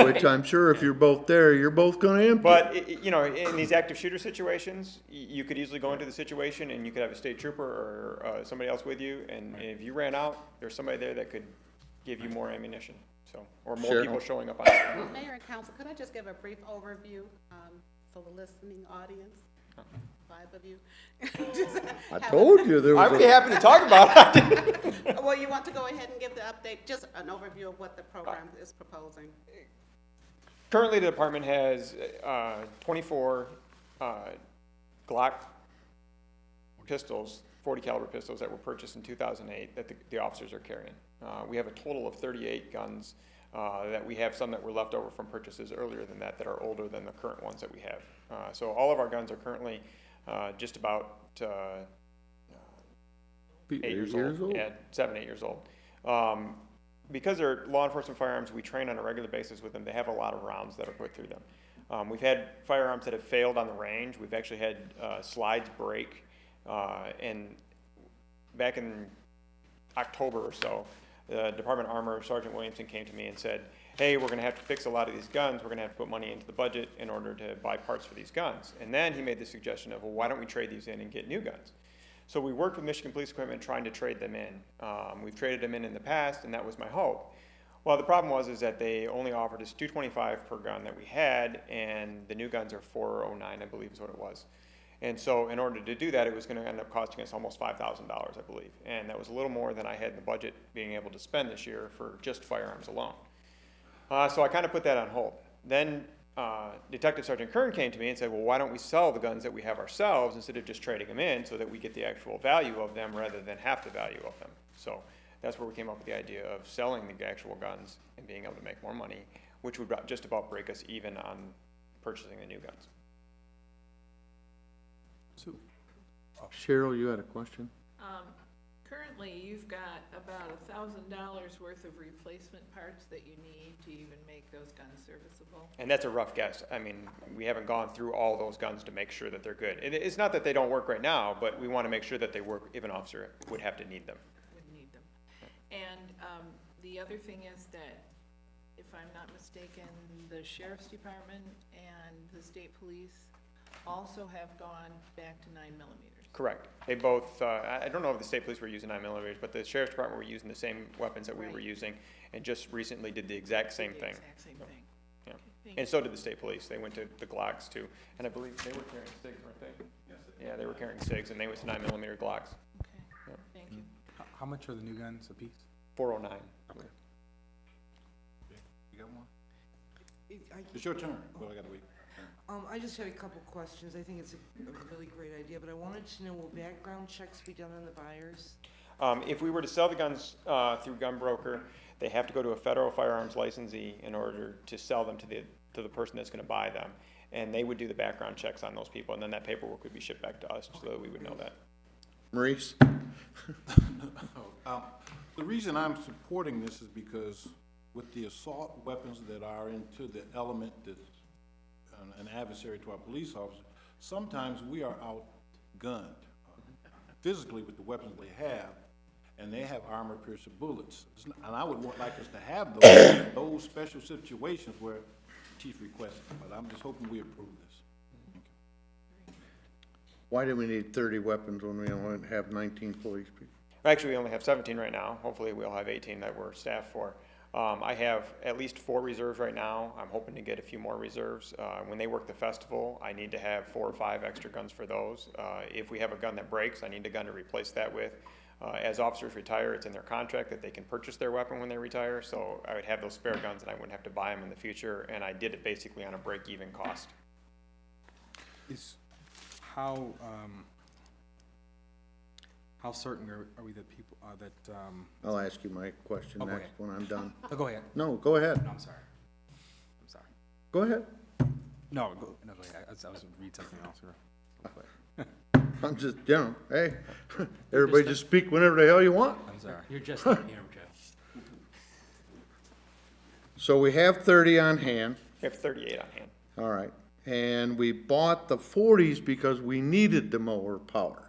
Which I'm sure if you're both there, you're both gonna empty. But, you know, in these active shooter situations, you could easily go into the situation and you could have a state trooper or somebody else with you, and if you ran out, there's somebody there that could give you more ammunition, so, or more Sure. people showing up on it. Mayor and council, could I just give a brief overview for the listening audience? 5 of you. I told you there was I'd be happy to talk about it. Well, you want to go ahead and give the update, just an overview of what the program is proposing. Currently, the department has 24 Glock pistols, 40 caliber pistols that were purchased in 2008 that the officers are carrying. We have a total of 38 guns that we have some that were left over from purchases earlier than that are older than the current ones that we have. So all of our guns are currently just about 8 years old. Yeah, 7, 8 years old. Because they're law enforcement firearms, we train on a regular basis with them. They have a lot of rounds that are put through them. We've had firearms that have failed on the range. We've actually had slides break. And back in October or so, the Department of Armor, Sergeant Williamson, came to me and said, hey, we're going to have to fix a lot of these guns. We're going to have to put money into the budget in order to buy parts for these guns. And then he made the suggestion of, well, why don't we trade these in and get new guns? So we worked with Michigan Police Equipment trying to trade them in. We've traded them in the past, and that was my hope. Well, the problem was that they only offered us $225 per gun that we had, and the new guns are $409, I believe is what it was. And so in order to do that, it was going to end up costing us almost $5,000, I believe. And that was a little more than I had in the budget being able to spend this year for just firearms alone. So I kind of put that on hold. Then Detective Sergeant Kern came to me and said, well, why don't we sell the guns that we have ourselves instead of just trading them in so that we get the actual value of them rather than half the value of them. So that's where we came up with the idea of selling the actual guns and being able to make more money, which would just about break us even on purchasing the new guns. So, Cheryl, you had a question? Currently, you've got about $1,000 worth of replacement parts that you need to even make those guns serviceable. And that's a rough guess. I mean, we haven't gone through all those guns to make sure that they're good. It's not that they don't work right now, but we want to make sure that they work if an officer would have to need them. Would need them. And the other thing is that, if I'm not mistaken, the Sheriff's Department and the State Police also have gone back to 9mm. Correct. They both, I don't know if the State Police were using 9mm, but the Sheriff's Department were using the same weapons that we were using, and just recently did the exact same thing. Exact same thing. Yeah. Okay, And so did the State Police. They went to the Glocks too, and I believe they were carrying SIGs, weren't they? Yes. Yeah, they were carrying SIGs, and they went to 9mm Glocks. Okay, Yeah. thank you. How much are the new guns a piece? $409. Okay. You got one? It's your turn. Well, I gotta wait. I just had a couple questions. I think it's a really great idea, but I wanted to know, will background checks be done on the buyers? If we were to sell the guns through gun broker, they have to go to a federal firearms licensee in order to sell them to the person that's going to buy them, and they would do the background checks on those people, and then that paperwork would be shipped back to us so that we would know that. Maurice? The reason I'm supporting this is because with the assault weapons that are into the element that's an adversary to our police officers, sometimes we are outgunned physically with the weapons they have, and they have armor-piercing bullets. And I would like us to have those special situations where the chief requested, but I'm just hoping we approve this. Why do we need 30 weapons when we only have 19 police people? Actually, we only have 17 right now. Hopefully, we'll have 18 that we're staffed for. I have at least 4 reserves right now. I'm hoping to get a few more reserves. When they work the festival, I need to have 4 or 5 extra guns for those. If we have a gun that breaks, I need a gun to replace that with. As officers retire, it's in their contract that they can purchase their weapon when they retire, so I would have those spare guns and I wouldn't have to buy them in the future, and I did it basically on a break-even cost. How certain are we that people, that, I'll ask you my question Oh, go next ahead. when I'm done. Oh, go ahead. No, go ahead. No, I'm sorry. I'm sorry. Go ahead. No, go ahead. I was gonna read something else here. Real quick. I'm just, you know, hey, everybody just speak whenever the hell you want. I'm sorry. You're just not here, Joe. So we have 30 on hand, We have 38 on hand. all right, and we bought the 40s because we needed the mower power.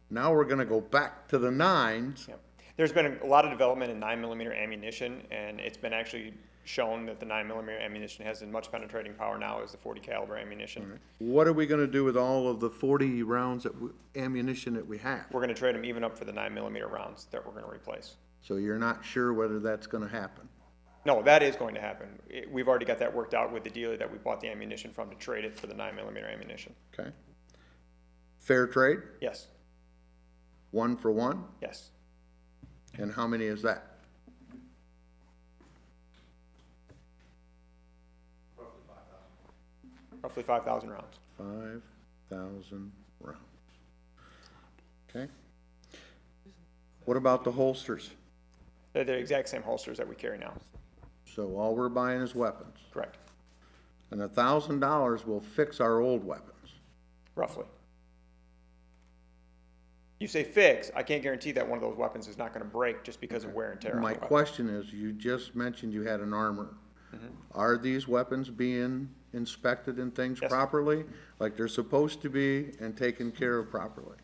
Now we're gonna go back to the 9s. Yep. There's been a lot of development in 9mm ammunition, and it's been actually shown that the 9mm ammunition has as much penetrating power now as the 40 caliber ammunition. What are we gonna do with all of the 40 rounds that, ammunition that we have? We're gonna trade them even up for the 9mm rounds that we're gonna replace. So you're not sure whether that's gonna happen? No, that is going to happen. We've already got that worked out with the dealer that we bought the ammunition from to trade it for the 9mm ammunition. Okay. Fair trade? Yes, 1 for 1? yes. And how many is that? Roughly 5,000 rounds. 5,000 rounds. Okay. What about the holsters? They're the exact same holsters that we carry now. So all we're buying is weapons. Correct, And $1,000 will fix our old weapons. roughly. You say fix, I can't guarantee that one of those weapons is not gonna break just because of wear and tear on the My weapon. question is, you just mentioned you had an armor. Mhm. Are these weapons being inspected and things Yes. properly, like they're supposed to be, and taken care of properly?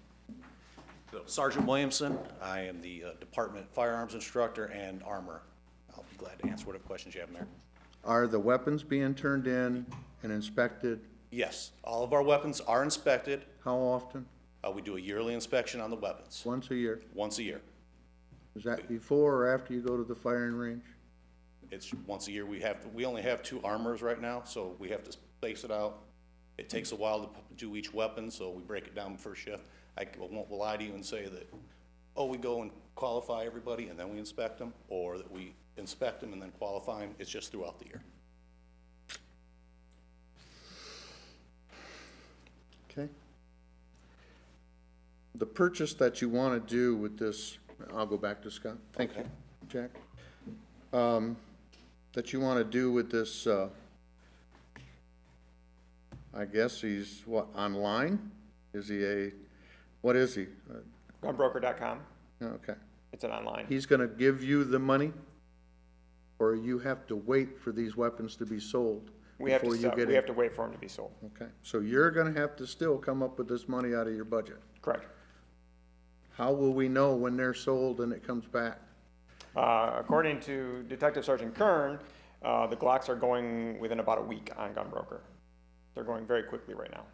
So, Sergeant Williamson, I am the Department Firearms Instructor and Armor. I'll be glad to answer whatever questions you have, Mayor. Are the weapons being turned in and inspected? Yes, all of our weapons are inspected. How often? We do a yearly inspection on the weapons, Once a year? once a year. Is that before or after you go to the firing range? It's once a year. We only have 2 armors right now, so we have to space it out. It takes a while to do each weapon, so we break it down per shift. I won't lie to you and say that, oh, we go and qualify everybody and then we inspect them, or that we inspect them and then qualify them. It's just throughout the year. Okay. The purchase that you want to do with this, I'll go back to Scott. Thank you, Jack. That you want to do with this, I guess he's, what, online? Is he what is he? Gunbroker.com, Okay. it's an online. He's going to give you the money? Or you have to wait for these weapons to be sold? We have before to you sell, get we it? have to wait for them to be sold. Okay, so you're gonna have to still come up with this money out of your budget. Correct. How will we know when they're sold and it comes back? According to Detective Sergeant Kern, the Glocks are going within about a week on Gunbroker. They're going very quickly right now.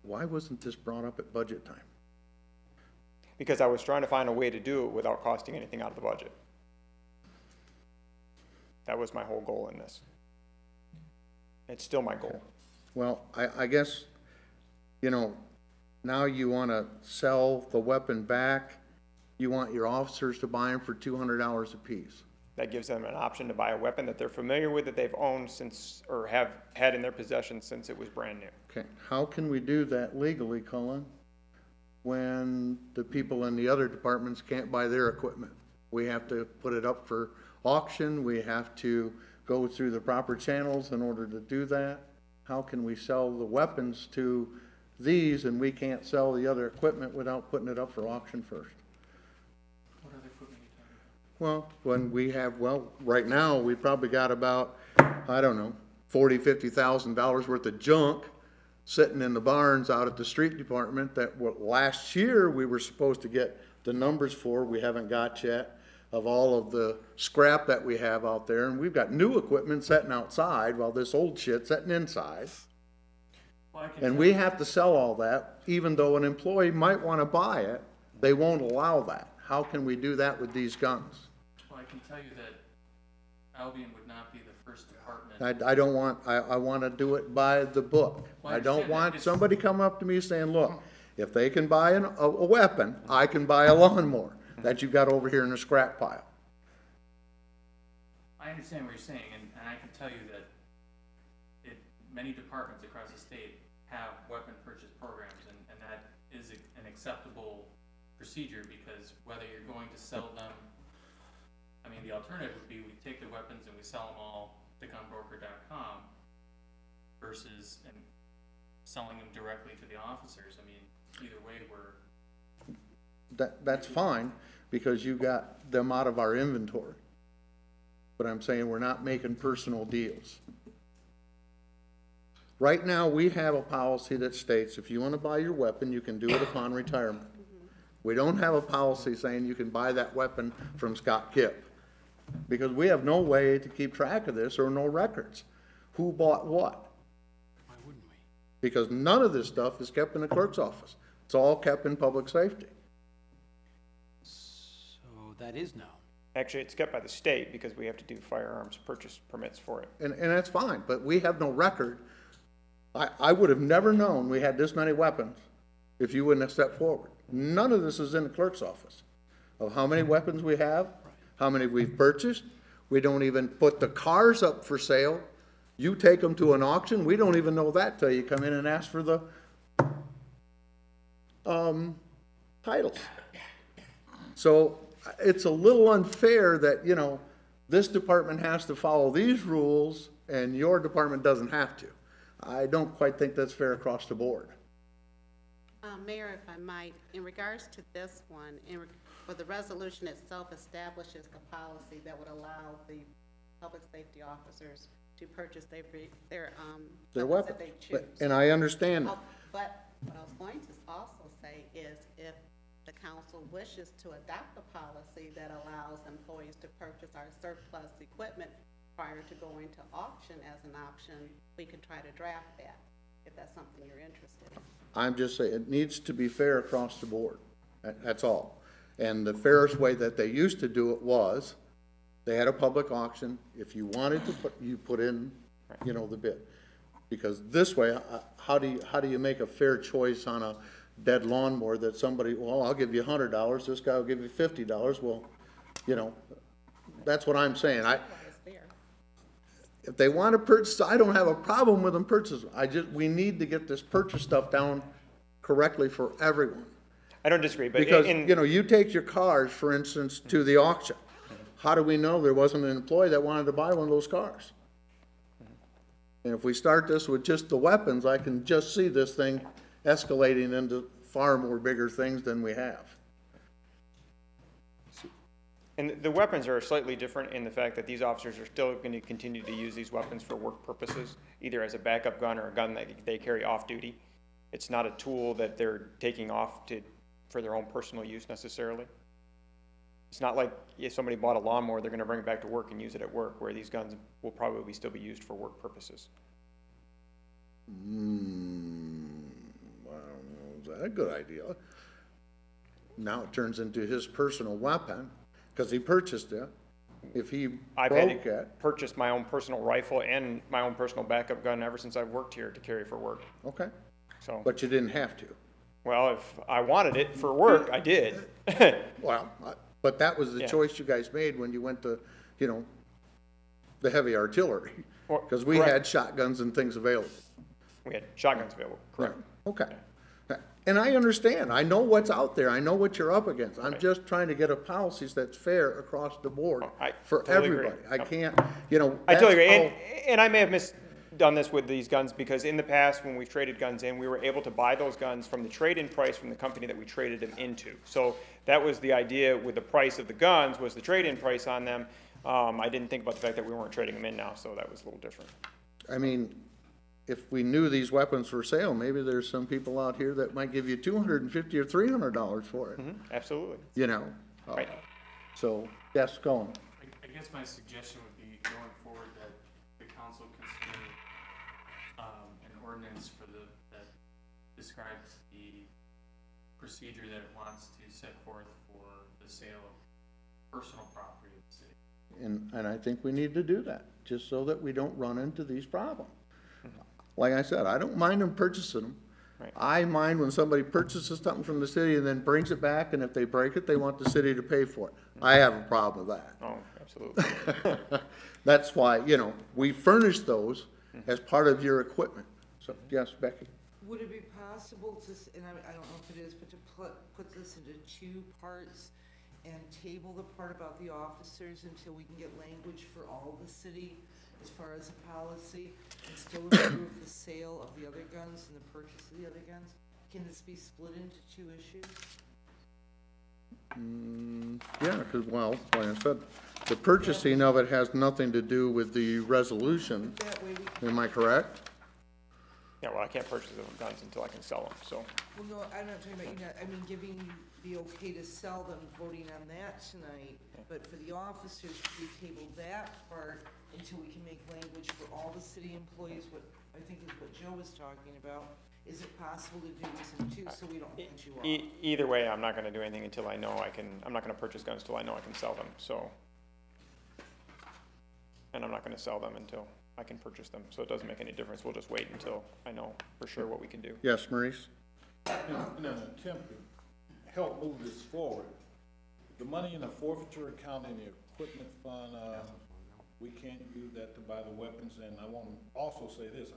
Why wasn't this brought up at budget time? Because I was trying to find a way to do it without costing anything out of the budget. That was my whole goal in this. It's still my goal. Well, I guess, you know, now you wanna sell the weapon back, you want your officers to buy them for $200 apiece. That gives them an option to buy a weapon that they're familiar with, that they've owned since, or have had in their possession since it was brand new. Okay, how can we do that legally, Cullen, when the people in the other departments can't buy their equipment? We have to put it up for auction, we have to go through the proper channels in order to do that. How can we sell the weapons to these and we can't sell the other equipment without putting it up for auction first? What other equipment are you talking about? Well, when we have, well, right now, we probably got about, I don't know, $50,000 worth of junk sitting in the barns out at the street department that last year we were supposed to get the numbers for, we haven't got yet, of all of the scrap that we have out there. And we've got new equipment sitting outside while this old shit's sitting inside. And we have to sell all that, even though an employee might want to buy it, they won't allow that. How can we do that with these guns? Well, I can tell you that Albion would not be the first department. I don't want, I want to do it by the book. Well, I don't understand that. want It's- somebody come up to me saying, look, if they can buy a weapon, I can buy a lawnmower that you got over here in the scrap pile. I understand what you're saying, and I can tell you that many departments across the state have weapon purchase programs, and that is an acceptable procedure, because whether you're going to sell them, I mean, the alternative would be we take the weapons and we sell them all to gunbroker.com versus selling them directly to the officers. I mean, either way, That's fine, because you got them out of our inventory. But I'm saying we're not making personal deals. Right now, we have a policy that states if you want to buy your weapon, you can do it upon retirement. We don't have a policy saying you can buy that weapon from Scott Kipp, because we have no way to keep track of this or no records. Who bought what? Why wouldn't we? Because none of this stuff is kept in the clerk's office. It's all kept in public safety. So that is no. Actually, it's kept by the state because we have to do firearms purchase permits for it. And that's fine, but we have no record. I would have never known we had this many weapons if you wouldn't have stepped forward. None of this is in the clerk's office of how many weapons we have, how many we've purchased. We don't even put the cars up for sale. You take them to an auction, we don't even know that till you come in and ask for the titles. So it's a little unfair that, you know, this department has to follow these rules and your department doesn't have to. I don't quite think that's fair across the board. Mayor, if I might, in regards to this one, for the resolution itself establishes the policy that would allow the public safety officers to purchase their weapons weapons. that they choose. And I understand that. But what I was going to also say is if the council wishes to adopt a policy that allows employees to purchase our surplus equipment prior to going to auction as an option, we can try to draft that, if that's something you're interested in. I'm just saying, it needs to be fair across the board. That's all. And the fairest way that they used to do it was, they had a public auction. If you wanted to put, you put in, you know, the bid. Because this way, how do you make a fair choice on a dead lawnmower that somebody, well, I'll give you $100, this guy will give you $50. Well, you know, that's what I'm saying. If they want to purchase, I don't have a problem with them purchasing. We need to get this purchase stuff down correctly for everyone. I don't disagree, but Because, you know, you take your cars, for instance, to the auction. How do we know there wasn't an employee that wanted to buy one of those cars? And if we start this with just the weapons, I can just see this thing escalating into far more bigger things than we have. And the weapons are slightly different in the fact that these officers are still going to continue to use these weapons for work purposes, either as a backup gun or a gun that they carry off duty. It's not a tool that they're taking off for their own personal use necessarily. It's not like if somebody bought a lawnmower, they're going to bring it back to work and use it at work, where these guns will probably still be used for work purposes. I don't know, is that a good idea? Now it turns into his personal weapon, because he purchased it. If he I've broke had to purchase my own personal rifle and my own personal backup gun ever since I've worked here to carry for work. Okay. So. But you didn't have to. Well, if I wanted it for work, I did. Well, but that was the choice you guys made when you went to, you know, the heavy artillery. Because we had shotguns and things available. We had shotguns available, correct. Yeah. Okay. And I understand. I know what's out there. I know what you're up against. I'm just trying to get a policy that's fair across the board for totally everybody. agree. I can't, you know. I totally agree. And I may have done this with these guns because in the past when we've traded guns in, we were able to buy those guns from the trade-in price from the company that we traded them into. So that was the idea with the price of the guns, was the trade-in price on them. I didn't think about the fact that we weren't trading them in now, so that was a little different. I mean, if we knew these weapons were for sale, maybe there's some people out here that might give you $250 or $300 for it. Absolutely. You know. Right. So, yes, go on. I guess my suggestion would be going forward that the council consider an ordinance for that describes the procedure that it wants to set forth for the sale of personal property of the city. And I think we need to do that, just so that we don't run into these problems. Like I said, I don't mind them purchasing them. Right. I mind when somebody purchases something from the city and then brings it back, and if they break it, they want the city to pay for it. I have a problem with that. Oh, absolutely. That's why, you know, we furnish those as part of your equipment. So, yes, Becky? Would it be possible to, and I don't know if it is, but to put this into 2 parts and table the part about the officers until we can get language for all the city as far as a policy, and still approve the sale of the other guns and the purchase of the other guns? Can this be split into 2 issues? Yeah, because, well, like I said, the purchasing of it has nothing to do with the resolution. That way we Am I correct? Yeah, well, I can't purchase the guns until I can sell them, so. Well, no, I'm not talking about, I mean, giving you the okay to sell them, voting on that tonight, but for the officers, we table that part until we can make language for all the city employees, what I think is what Joe was talking about. Is it possible to do this in 2 so we don't punch you off? Either way, I'm not gonna do anything until I know I'm not gonna purchase guns until I know I can sell them, so. And I'm not gonna sell them until I can purchase them, so it doesn't make any difference. We'll just wait until I know for sure what we can do. Yes, Maurice? In an attempt to help move this forward, the money in the forfeiture account in the equipment fund, we can't use that to buy the weapons. And I want to also say this,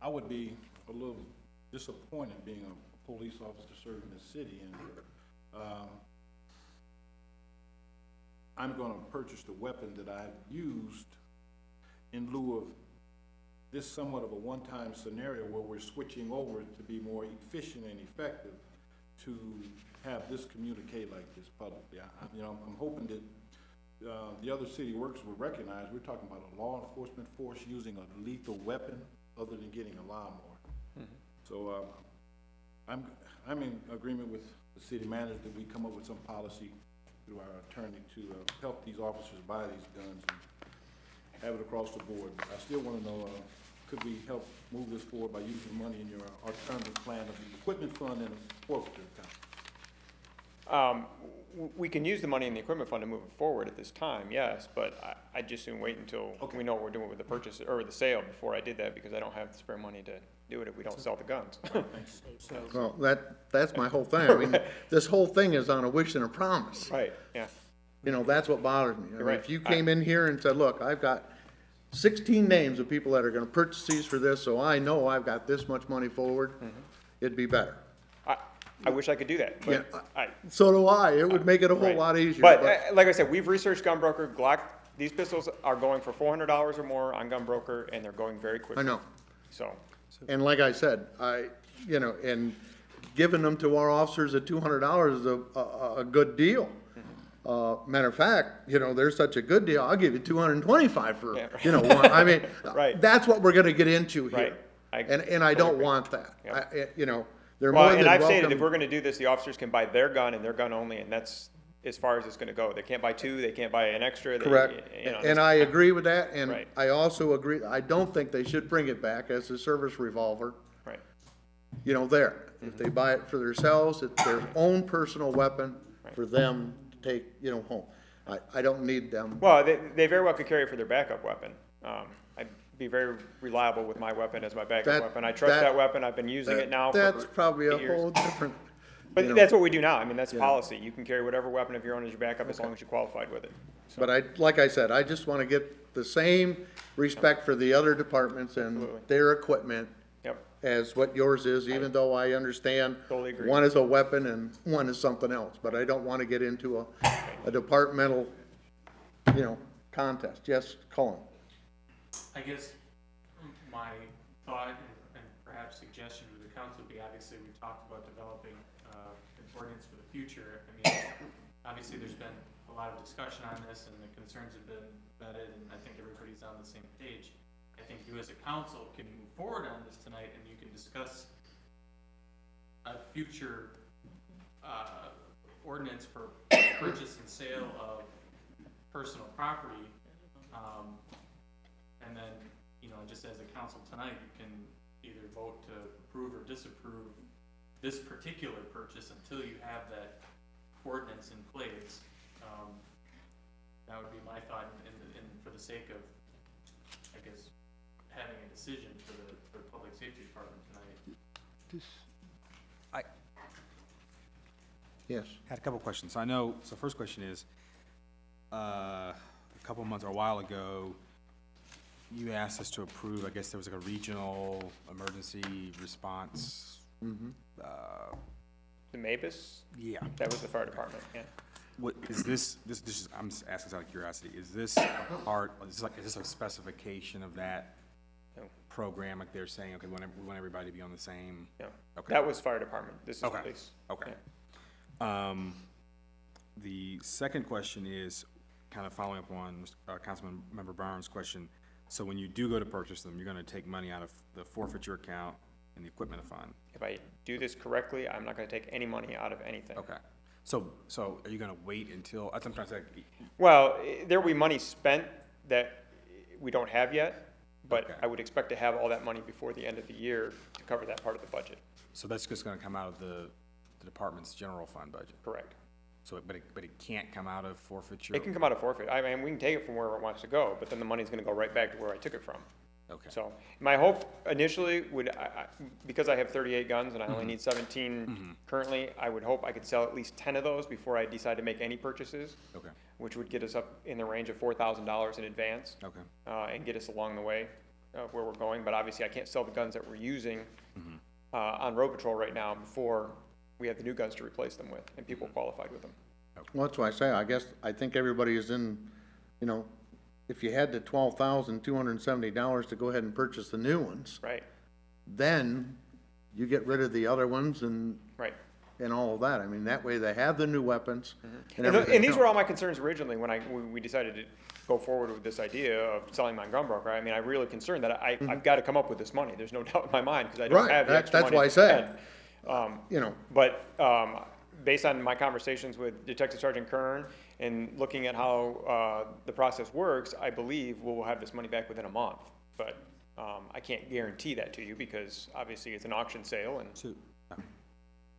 I would be a little disappointed being a police officer serving the city, and I'm going to purchase the weapon that I've used in lieu of this somewhat of a one-time scenario where we're switching over to be more efficient and effective to have this communicate like this publicly. I'm hoping that the other city workers will recognize we're talking about a law enforcement force using a lethal weapon other than getting a lawnmower. So I'm in agreement with the city manager that we come up with some policy through our attorney to help these officers buy these guns and have it across the board. But I still want to know, could we help move this forward by using money in your alternative plan of the equipment fund and the forfeiture account? We can use the money in the equipment fund to move it forward at this time, yes, but I'd just soon wait until we know what we're doing with the purchase or the sale before I did that, because I don't have the spare money to do it if we don't sell the guns. Well, that's my whole thing. I mean, this whole thing is on a wish and a promise. Right, yeah. You know, that's what bothers me. I mean, right. if you came in here and said, look, I've got 16 names of people that are gonna purchase these for this, so I know I've got this much money forward, it'd be better. I wish I could do that, but So do I. It would make it a whole lot easier. But like I said, we've researched Gunbroker. Glock, these pistols are going for $400 or more on Gunbroker, and they're going very quickly. I know. So. And like I said, and giving them to our officers at $200 is a good deal. Matter of fact, there's such a good deal, I'll give you $225 for, one. I mean, that's what we're gonna get into here. And I don't want that. They're more than and I've welcome. stated if we're gonna do this, the officers can buy their gun and their gun only, and that's as far as it's gonna go. They can't buy 2, they can't buy an extra. Correct. And I agree with that, and Right. I also agree, I don't think they should bring it back as a service revolver. Right. There. If they buy it for themselves, it's their own personal weapon for them to take, home. I don't need them. Well, they very well could carry it for their backup weapon. I'd be very reliable with my weapon as my backup weapon. I trust that weapon. I've been using it now for 8 years. That's probably a whole different. But that's what we do now. I mean, that's policy. You can carry whatever weapon of your own as your backup as long as you're qualified with it. So. But like I said, I just want to get the same respect for the other departments and their equipment as what yours is, even though I understand one is a weapon and one is something else. But I don't want to get into a departmental, contest. Yes, Colin. I guess my thought and perhaps suggestion to the council would be, obviously we talked about developing an ordinance for the future. I mean, obviously there's been a lot of discussion on this and the concerns have been vetted, and I think everybody's on the same page. I think you as a council can move forward on this tonight and you can discuss a future ordinance for purchase and sale of personal property. And then, just as a council tonight, you can either vote to approve or disapprove this particular purchase until you have that ordinance in place. That would be my thought, in for the sake of, I guess, having a decision for the public safety department tonight. Yes. Had a couple questions. I know, so first question is, a couple months or a while ago, you asked us to approve, I guess there was like a regional emergency response. The Mavis? Yeah. That was the fire department, yeah. What, is this is, I'm just asking out of curiosity, is this a part, is this a specification of that program, like they're saying, okay, we want everybody to be on the same? No. Okay. That was fire department, this is Okay. police. Okay. Yeah. The second question is kind of following up on Councilman Member Barnes' question. So when you do go to purchase them, you're gonna take money out of the forfeiture account and the equipment fund? If I do this correctly, I'm not gonna take any money out of anything. Okay. So are you gonna wait until, that's what I'm trying to say. Well, there will be money spent that we don't have yet, but Okay. I would expect to have all that money before the end of the year to cover that part of the budget. So that's just gonna come out of the department's general fund budget? Correct. So, but it can't come out of forfeiture? It can come out of forfeit. I mean, we can take it from wherever it wants to go, but then the money's gonna go right back to where I took it from. Okay. So my hope initially would, because I have 38 guns and I only need 17 currently, I would hope I could sell at least 10 of those before I decide to make any purchases. Okay. Which would get us up in the range of $4,000 in advance. Okay. And get us along the way of where we're going. But obviously I can't sell the guns that we're using on road patrol right now before we have the new guns to replace them with and people qualified with them. Well, that's why I say, I think everybody is in, you know, if you had the $12,270 to go ahead and purchase the new ones. Right. Then you get rid of the other ones and. Right. And all of that. I mean, that way they have the new weapons and And everything these else. were all my concerns originally when we decided to go forward with this idea of selling my gun broker. I mean, I'm really concerned that I've got to come up with this money. There's no doubt in my mind because I don't Right. have the extra That's money why I to said, spend. you know. But based on my conversations with Detective Sergeant Kern and looking at how the process works, I believe we'll have this money back within a month. But I can't guarantee that to you because obviously it's an auction sale and.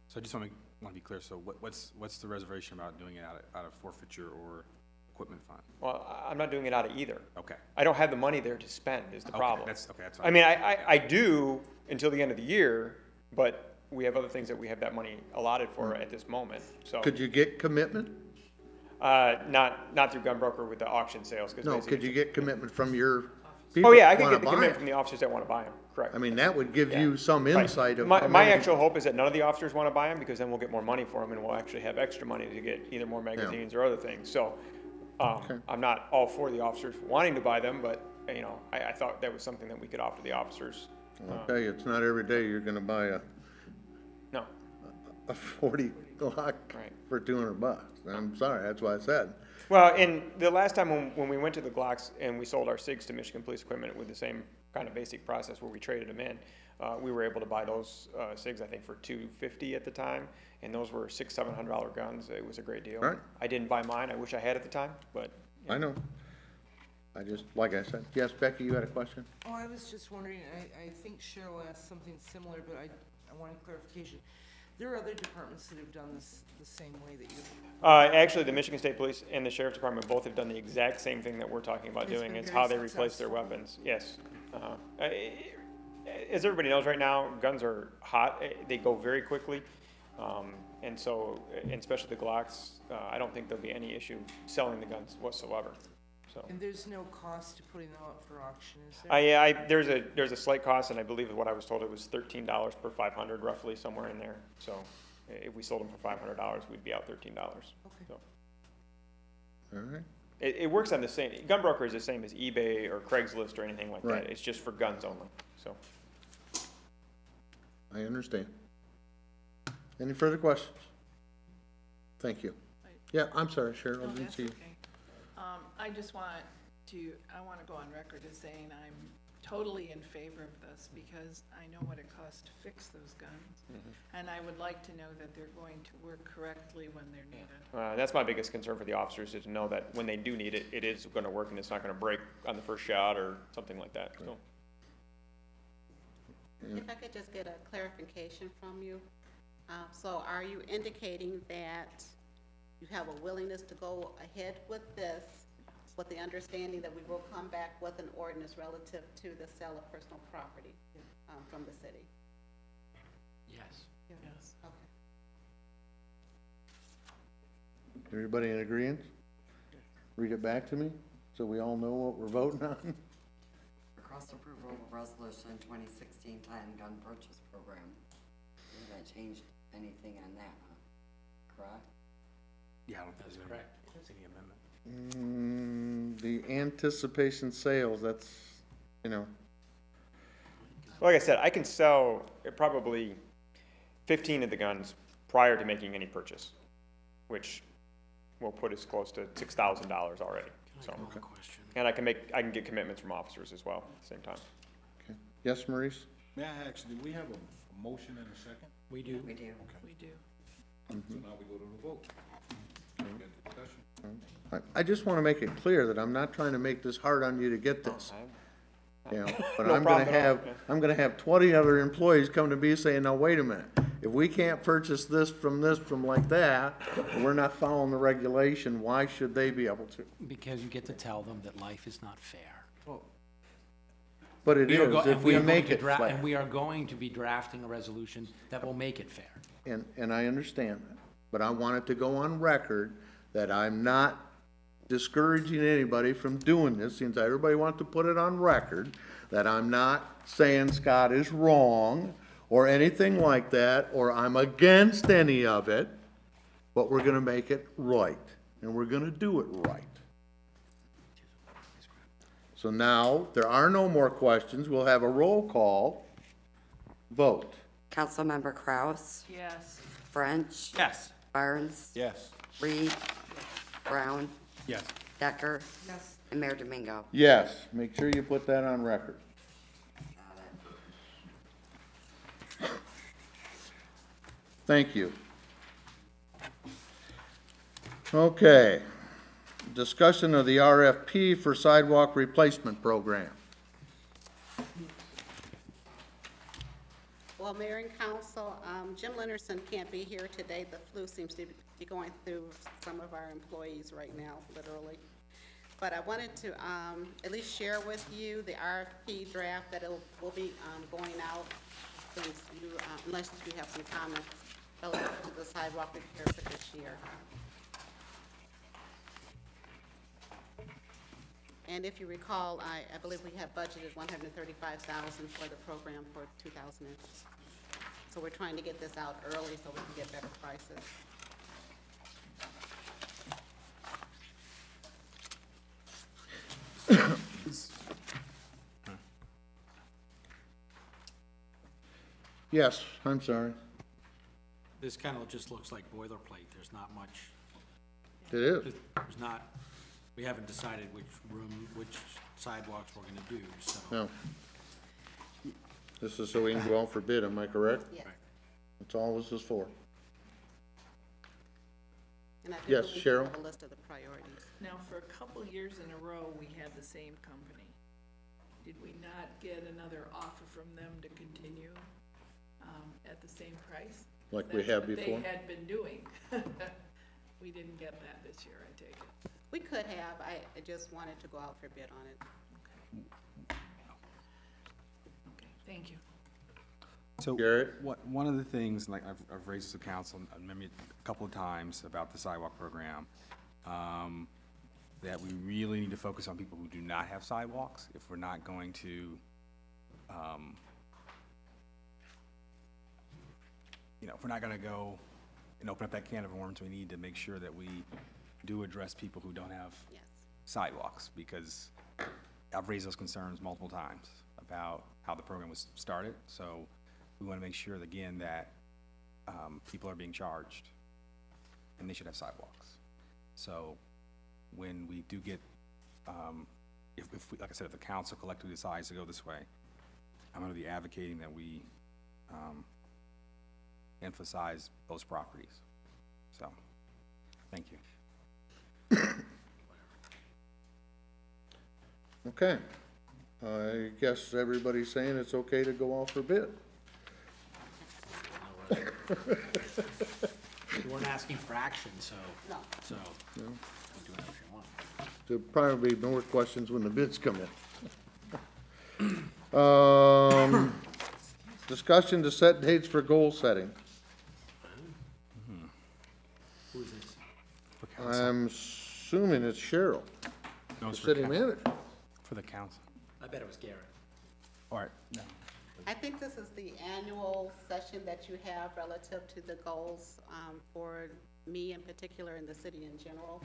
So I just want to be clear. So what's the reservation about doing it out of forfeiture or equipment fund? Well, I'm not doing it out of either. Okay. I don't have the money there to spend is the problem. That's fine. I mean, I do until the end of the year, but we have other things that we have that money allotted for at this moment, so. Could you get commitment? Not through gun broker with the auction sales. 'Cause No, basically- could you get commitment from your people? Oh, yeah, I could wanna get the buy commitment 'em? from the officers that want to buy them, correct. I mean, that would give you some Right. insight of. My actual hope is that none of the officers want to buy them because then we'll get more money for them and we'll actually have extra money to get either more magazines or other things. So, I'm not all for the officers wanting to buy them, but, you know, I thought that was something that we could offer the officers. I'll tell you, it's not every day you're gonna buy No. a 40 Glock for $200. I'm sorry, that's what I said. Well, and the last time when we went to the Glocks and we sold our SIGs to Michigan Police Equipment with the same kind of basic process where we traded them in, we were able to buy those SIGs, I think, for $250 at the time, and those were $600-700 guns. It was a great deal. Right. I didn't buy mine. I wish I had at the time, but. I know. I just, like I said, yes, Becky, you had a question? Oh, I was just wondering, I think Cheryl asked something similar, but I wanted clarification. There are other departments that have done this the same way that you have. Actually, the Michigan State Police and the Sheriff's Department both have done the exact same thing that we're talking about It's doing. been It's very how they replace their successful. weapons. Yes. As everybody knows right now, guns are hot. They go very quickly. And so, and especially the Glocks, I don't think there'll be any issue selling the guns whatsoever. So. And there's no cost to putting them up for auction, is there? There's a slight cost, and I believe what I was told, it was $13 per 500, roughly, somewhere in there. So if we sold them for $500, we'd be out $13. Okay. So. All right. It works on the same, gun broker is the same as eBay or Craigslist or anything like Right. that. It's just for guns only, so. I understand. Any further questions? Thank you. Yeah, I'm sorry, Cheryl, I No, didn't that's see you. okay. I just want to go on record as saying I'm totally in favor of this because I know what it costs to fix those guns. And I would like to know that they're going to work correctly when they're needed. That's my biggest concern for the officers, is to know that when they do need it, it is gonna work and it's not gonna break on the first shot or something like that, so. If I could just get a clarification from you. So are you indicating that you have a willingness to go ahead with this, with the understanding that we will come back with an ordinance relative to the sale of personal property from the city? Yes. Yes. Okay. Everybody in agreement? Read it back to me, so we all know what we're voting on. Request approval of resolution 2016 Time Gun Purchase Program. We haven't changed anything on that, huh? Correct? Yeah, I don't think there's correct. any amendment. The anticipation sales, that's, you know, Like I said, I can sell probably 15 of the guns prior to making any purchase, which will put us close to $6,000 already. So, and I can get commitments from officers as well at the same time. okay. Yes, Maurice? May I ask, do we have a motion and a second? We do. We do. Okay. We do. So now we go to the vote. Get the discussion. I just want to make it clear that I'm not trying to make this hard on you to get this. You know, but No I'm problem gonna at all. have, I'm gonna have 20 other employees come to me saying, now, wait a minute. If we can't purchase this from like that, and we're not following the regulation, why should they be able to? Because you get to tell them that life is not fair. But it We are is, go- if and we are going make to it dra- fair. And we are going to be drafting a resolution that will make it fair. And I understand that, but I want it to go on record that I'm not discouraging anybody from doing this, since everybody wants to put it on record, that I'm not saying Scott is wrong, or anything like that, or I'm against any of it, but we're gonna make it right, and we're gonna do it right. So now, there are no more questions, we'll have a roll call vote. Councilmember Kraus, Yes. French, Yes. Barnes, Yes. Reed, Brown, Yes. Decker, Yes. and Mayor Domingo. Yes, make sure you put that on record. Thank you. Okay. Discussion of the RFP for sidewalk replacement program. Well, Mayor and Council, Jim Leonardson can't be here today. The flu seems to be going through some of our employees right now, literally. But I wanted to at least share with you the RFP draft that will be going out, since you, unless you have some comments relative to the sidewalk repair for this year. And if you recall, I believe we have budgeted $135,000 for the program for 2000. So we're trying to get this out early so we can get better prices. Yes, I'm sorry. This kind of just looks like boilerplate. There's not much. It is. There's not, we haven't decided which sidewalks we're gonna do, so. No. This is so we can go out for bid, am I correct? Yes. That's all this is for. And I do Yes, believe Cheryl? we have a list of the priorities. Now, for a couple years in a row, we had the same company. Did we not get another offer from them to continue at the same price? Like we have before? That's what they had been doing. We didn't get that this year, I take it. We could have, I just wanted to go out for bid on it. Okay, thank you. So, Garrett? one of the things, like I've raised this to council, maybe a couple of times about the sidewalk program, that we really need to focus on people who do not have sidewalks if we're not going to, if we're not gonna go and open up that can of worms, we need to make sure that we do address people who don't have Yes. sidewalks, because I've raised those concerns multiple times about how the program was started. So we want to make sure, again, that people are being charged and they should have sidewalks. So when we do get, if we, like I said, if the council collectively decides to go this way, I'm going to be advocating that we emphasize those properties. So, thank you. Okay. I guess everybody's saying it's okay to go off for bid. You weren't asking for action, so, so, you do whatever you want. There'll probably be more questions when the bids come in. Discussion to set dates for goal setting. Who's this? I'm assuming it's Cheryl, No, the it's for city council. manager. For the council. I bet it was Garrett. All right, no. I think this is the annual session that you have relative to the goals for me in particular and the city in general.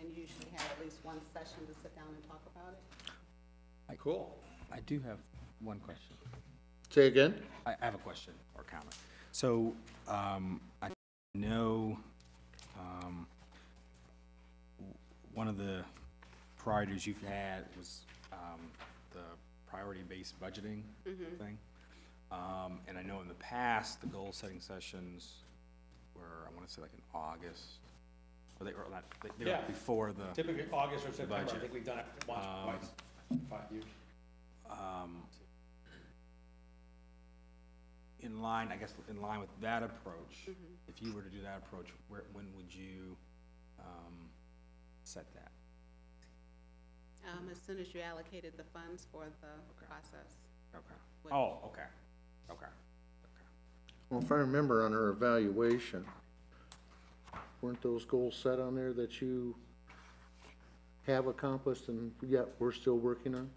And you usually have at least one session to sit down and talk about it. Cool. I do have one question. Say again? I have a question or comment. So, I know, one of the priorities you've had was, the priority-based budgeting thing. And I know in the past, the goal-setting sessions were, I wanna say like in August, or they were not, they were before the. Typically August or September, I budget. think we've done it once, twice, 5 years. In line, I guess, in line with that approach, if you were to do that approach, when would you, set that? As soon as you allocated the funds for the process. Okay. Which- Oh, okay, okay. Well, if I remember on her evaluation, weren't those goals set on there that you have accomplished and yet we're still working on?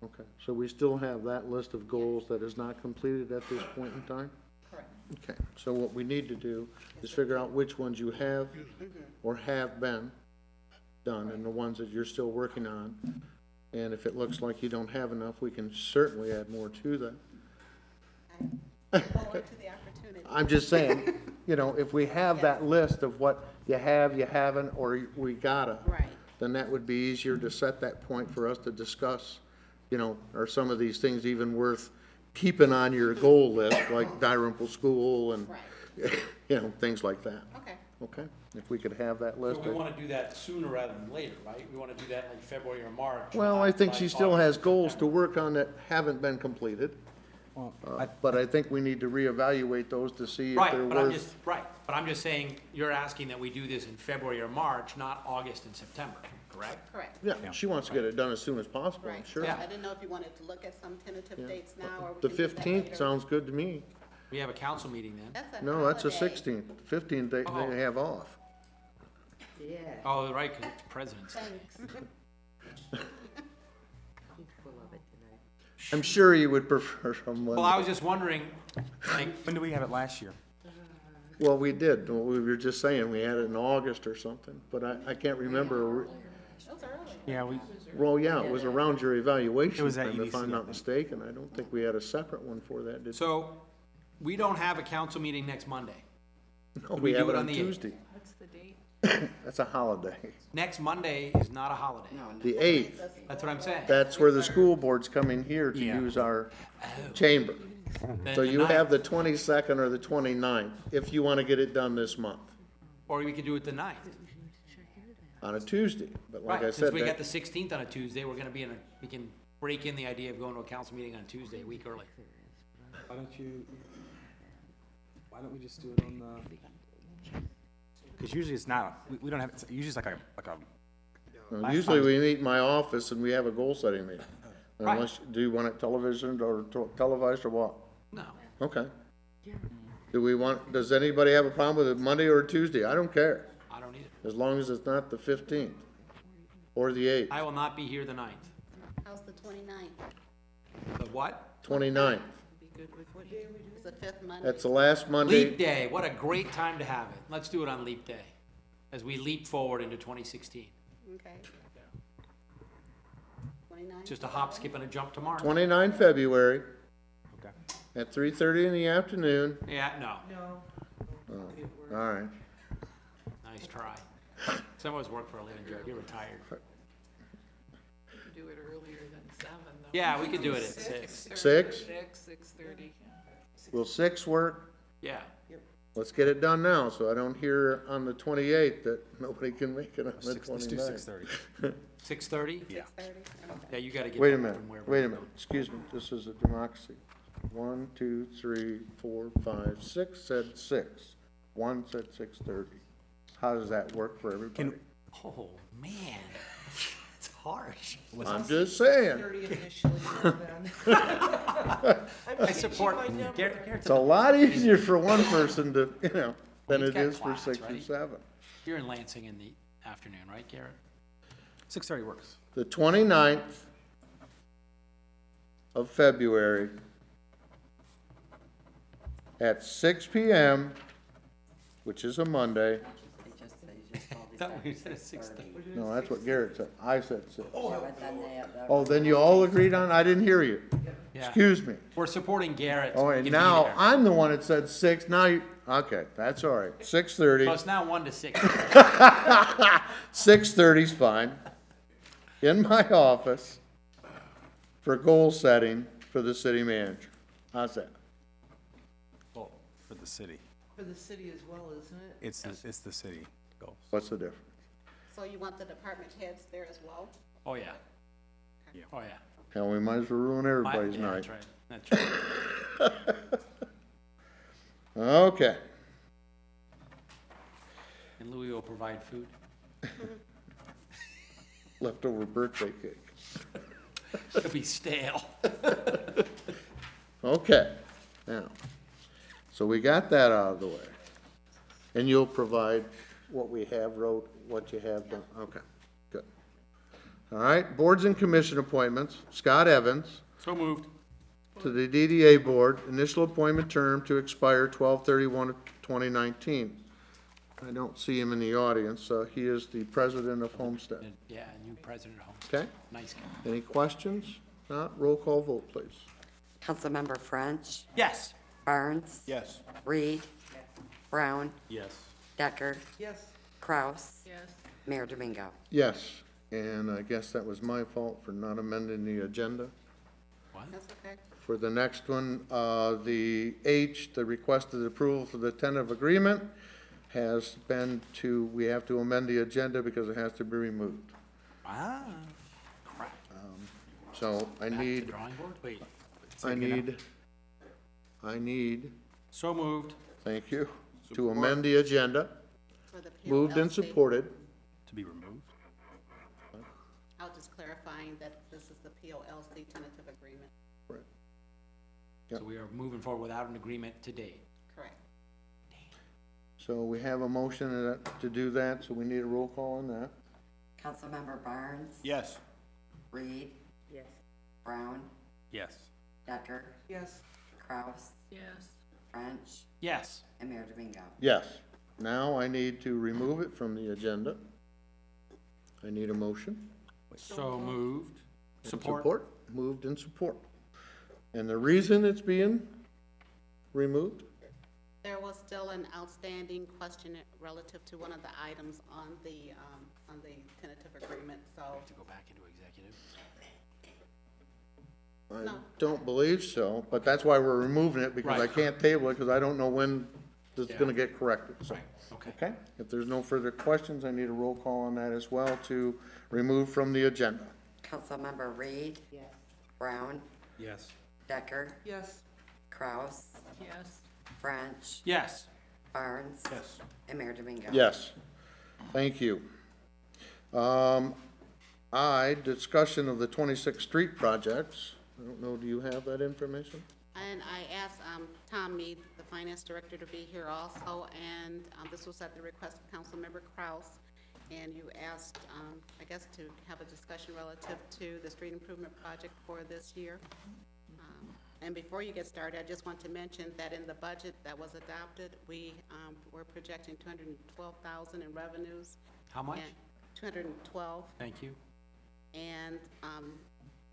Okay, so we still have that list of goals that is not completed at this point in time? Correct. Okay, so what we need to do is figure out which ones you have or have been done and the ones that you're still working on. And if it looks like you don't have enough, we can certainly add more to that. I look forward to the opportunity. I'm just saying, you know, if we have that list of what you have, you haven't, or we gotta, Right. then that would be easier to set that point for us to discuss, you know, are some of these things even worth keeping on your goal list, like Dalrymple School and, you know, things like that. Okay. Okay, if we could have that list. So we wanna do that sooner rather than later, right? We wanna do that in like February or March. Well, not I think like she still has August, goals to September. work on that haven't been completed. Well, But I think we need to reevaluate those to see if they're Right, but I'm worth. just, right, but I'm just saying, you're asking that we do this in February or March, not August and September, correct? Correct. Yeah, she wants to get it done as soon as possible, Right. sure. I didn't know if you wanted to look at some tentative dates now or we The can do that 15th later. sounds good to me. We have a council meeting then. That's a No, that's the holiday. 16th. 15th, they Oh. have off. Yeah. Oh, right, 'cause it's President's Day. Thanks. Full of it tonight. I'm sure you would prefer someone. Well, I was just wondering, like, When did we have it last year? Well, we did. Well, we were just saying, we had it in August or something, but I can't remember. Those early. Yeah, Well, yeah, it was around your evaluation It was at time, if EDC, I'm I not think. mistaken. I don't think we had a separate one for that, did we? so, we don't have a council meeting next Monday. No, we we do have it it on on the 8th? Tuesday. What's the date? That's a holiday. Next Monday is not a holiday. The 8th, That's what I'm saying. that's where the school board's coming here to Yeah. use our chamber. Then So the you 9th, have the 22nd or the 29th, if you want to get it done this month, Or we could do it the 9th. on a Tuesday. But like I Right, since said, we got that, the 16th on a Tuesday, we're gonna be we can break in the idea of going to a council meeting on a Tuesday, a week early. Why don't we just do it on the? Because usually it's not, we don't have, it's usually it's like a, last usually time- we meet in my office and we have a goal-setting meeting. Right. Unless, do you want it televisioned or televised or what? No. Okay. Does anybody have a problem with it Monday or Tuesday? I don't care, I don't either. as long as it's not the 15th or the 8th, I will not be here the 9th. How's the 29th? The what? 29th. It's the fifth Monday. That's the last Monday. Leap Day, what a great time to have it. Let's do it on Leap Day, as we leap forward into 2016. Okay. 29th? Just a hop, skip, and a jump to March. 29 February Okay. at 3:30 in the afternoon. Yeah, no, Oh, all right. nice try. Some of us work for a living, Joe, you're retired. Do it earlier than 7, though. Yeah, we could do it at 6. 6? 6:30. Will 6 work? Yeah, Let's get it done now, so I don't hear on the 28th that nobody can make it on the 29th. Let's do 6:30. 6:30? Yeah. 6:30? Yeah, you gotta get. Wait a that minute, from wherever wait you a minute, go. excuse me, this is a democracy. 1, 2, 3, 4, 5, 6 said 6. 1 said 6:30. How does that work for everybody? Oh, man, it's harsh. I'm just saying. 30 officially then. I support Garrett. It's a lot easier for one person to, than He's it got is for class, 6 or right? 7. You're in Lansing in the afternoon, right, Garrett? 6:30 works. The 29th of February at 6 PM, which is a Monday. Thought we said 6:30. No, that's what Garrett said. I said 6. But then they have the- Oh, then you all agreed on, I didn't hear you. Yeah. Excuse me. We're supporting Garrett. Oh, so we and can be now there. I'm the one that said 6. Now you, okay, that's all right. 6:30. So it's now 1 to 6. 6:30 is fine. In my office for goal setting for the city manager. How's that? Well, for the city. For the city as well, isn't it? It's the city goals. What's the difference? So you want the department heads there as well? Oh, yeah. Yeah. Oh, yeah. Hell, we might as well ruin everybody's Yeah, night. That's right. That's right. Okay. And Louis will provide food. Leftover birthday cake. It'll be stale. Okay, now, so we got that out of the way. And you'll provide what we have wrote, what you have done, okay, good. All right, boards and commission appointments, Scott Evans So moved. to the DDA Board, initial appointment term to expire 12/31/2019. I don't see him in the audience, he is the president of Homestead, Yeah, new president of Homestead. okay? Nice guy. Any questions? Not, roll call vote, please. Councilmember French, Yes. Barnes, Yes. Reed, Brown, Yes. Decker, Yes. Kraus, Yes. Mayor Domingo. Yes, and I guess that was my fault for not amending the agenda. What? That's okay. For the next one, the H, the requested approval for the tentative agreement has been we have to amend the agenda because it has to be removed. Ah, crap. So I Back to need, drawing board? Wait. I need, So moved. thank you, to amend the agenda, For the moved and PLC. supported. To be removed? I'll just clarifying that this is the POLC tentative agreement. Yep. So we are moving forward without an agreement today. Correct. So we have a motion to do that, so we need a roll call on that. Councilmember Barnes, Yes. Reed, Yes. Brown, Yes. Decker, Yes. Kraus, Yes. French, Yes. and Mayor Domingo. Yes. Now I need to remove it from the agenda. I need a motion. So moved. And Support. Moved and support. And the reason it's being removed? There was still an outstanding question relative to one of the items on the tentative agreement, so. To go back into executive. I No. don't believe so, but that's why we're removing it, because I Right. can't table it, because I don't know when this is Yeah. gonna get corrected, so. Right, okay. Okay, if there's no further questions, I need a roll call on that as well to remove from the agenda. Councilmember Reed, Yes. Brown, Yes. Decker, Yes. Kraus, Yes. French, Yes. Barnes, Yes. and Mayor Domingo. Yes, thank you. Discussion of the 26th Street projects. I don't know, do you have that information? And I asked Tom Mead, the finance director, to be here also, and this was at the request of Councilmember Kraus. And you asked, I guess, to have a discussion relative to the street improvement project for this year. And before you get started, I just want to mention that in the budget that was adopted, we were projecting $212,000 in revenues. How much? and 212. Thank you. And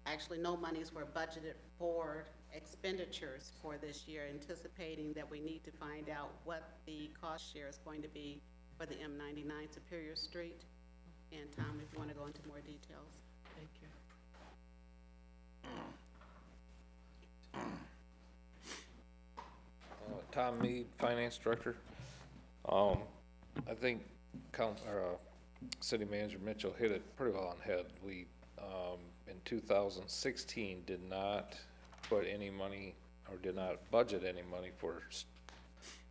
actually, no monies were budgeted for expenditures for this year, anticipating that we need to find out what the cost share is going to be for the M99 Superior Street. And Tom, if you want to go into more details. Thank you. Tom Mead, Finance Director. I think City Manager Mitchell hit it pretty well on the head. We, in 2016, did not put any money, or did not budget any money for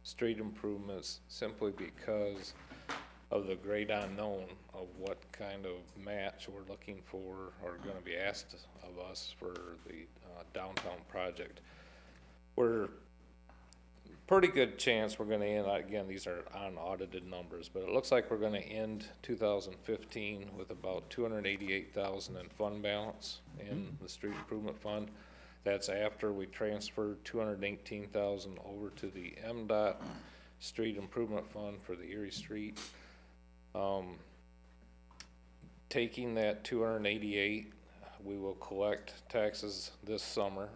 street improvements, simply because of the great unknown of what kind of match we're looking for, or gonna be asked of us for the downtown project. We're pretty good chance we're gonna end, again, these are unaudited numbers, but it looks like we're gonna end 2015 with about 288,000 in fund balance in the street improvement fund. That's after we transferred 218,000 over to the MDOT street improvement fund for the Erie Street. Taking that 288, we will collect taxes this summer.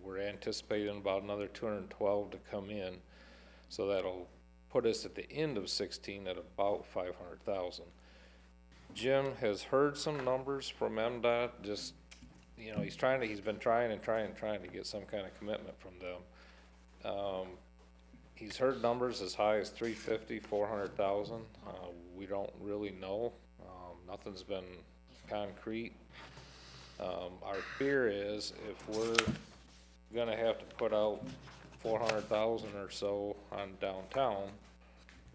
We're anticipating about another 212 to come in, so that'll put us at the end of 16 at about 500,000. Jim has heard some numbers from MDOT. Just, you know, he's been trying to get some kind of commitment from them. He's heard numbers as high as 350, 400,000. We don't really know. Nothing's been concrete. Our fear is if we're gonna have to put out 400,000 or so on downtown,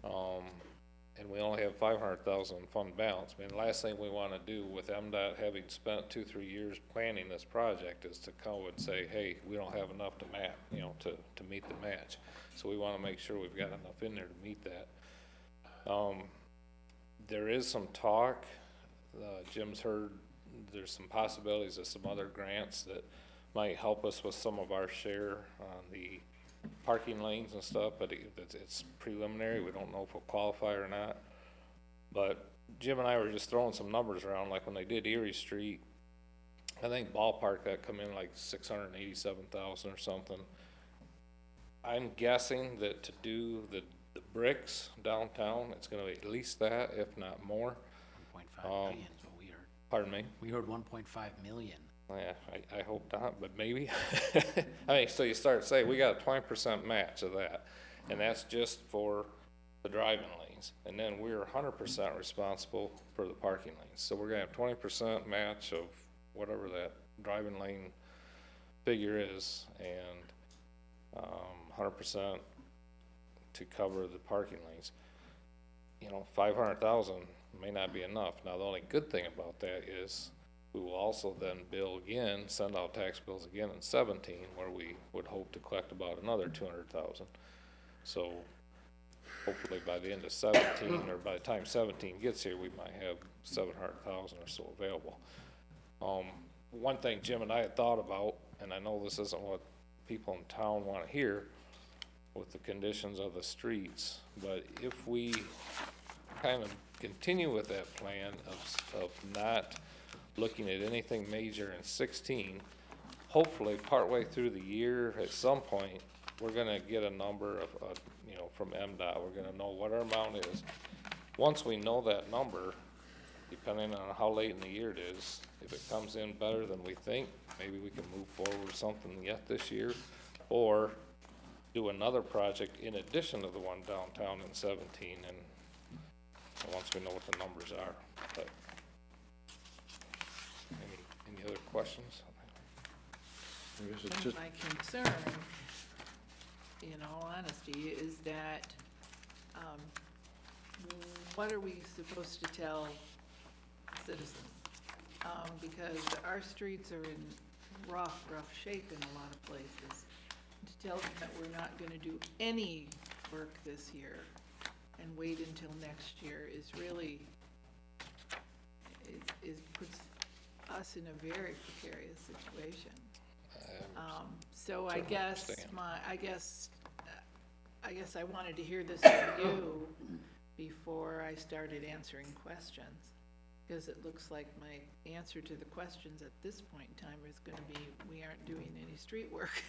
and we only have 500,000 in fund balance. I mean, the last thing we want to do with MDOT having spent 2-3 years planning this project is to come and say, hey, we don't have enough to match, you know, to meet the match. So we want to make sure we've got enough in there to meet that. There is some talk. Jim's heard there's some possibilities of some other grants that might help us with some of our share on the parking lanes and stuff, but it's preliminary. We don't know if we'll qualify or not. But Jim and I were just throwing some numbers around, like when they did Erie Street, I think ballpark that come in like 687,000 or something. I'm guessing that to do the bricks downtown, it's gonna be at least that, if not more. 1.5 million is what we heard. Pardon me? We heard 1.5 million. Yeah, I hope not, but maybe. I mean, so you start saying, we got a 20% match of that, and that's just for the driving lanes. And then we're 100% responsible for the parking lanes. So we're gonna have 20% match of whatever that driving lane figure is, and 100% to cover the parking lanes. You know, 500,000 may not be enough. Now, the only good thing about that is we will also then bill again, send out tax bills again in 17, where we would hope to collect about another 200,000. So hopefully by the end of 17, or by the time 17 gets here, we might have 700,000 or so available. One thing Jim and I had thought about, and I know this isn't what people in town want to hear with the conditions of the streets, but if we kind of continue with that plan of not looking at anything major in 16, hopefully partway through the year at some point, we're gonna get a number of, you know, from MDOT. We're gonna know what our amount is. Once we know that number, depending on how late in the year it is, if it comes in better than we think, maybe we can move forward with something yet this year, or do another project in addition to the one downtown in 17, and once we know what the numbers are. But any other questions? My concern, in all honesty, is that what are we supposed to tell citizens? Because our streets are in rough shape in a lot of places. To tell them that we're not going to do any work this year and wait until next year is really, puts us in a very precarious situation. So I guess I wanted to hear this from you before I started answering questions, because it looks like my answer to the questions at this point in time is going to be, we aren't doing any street work.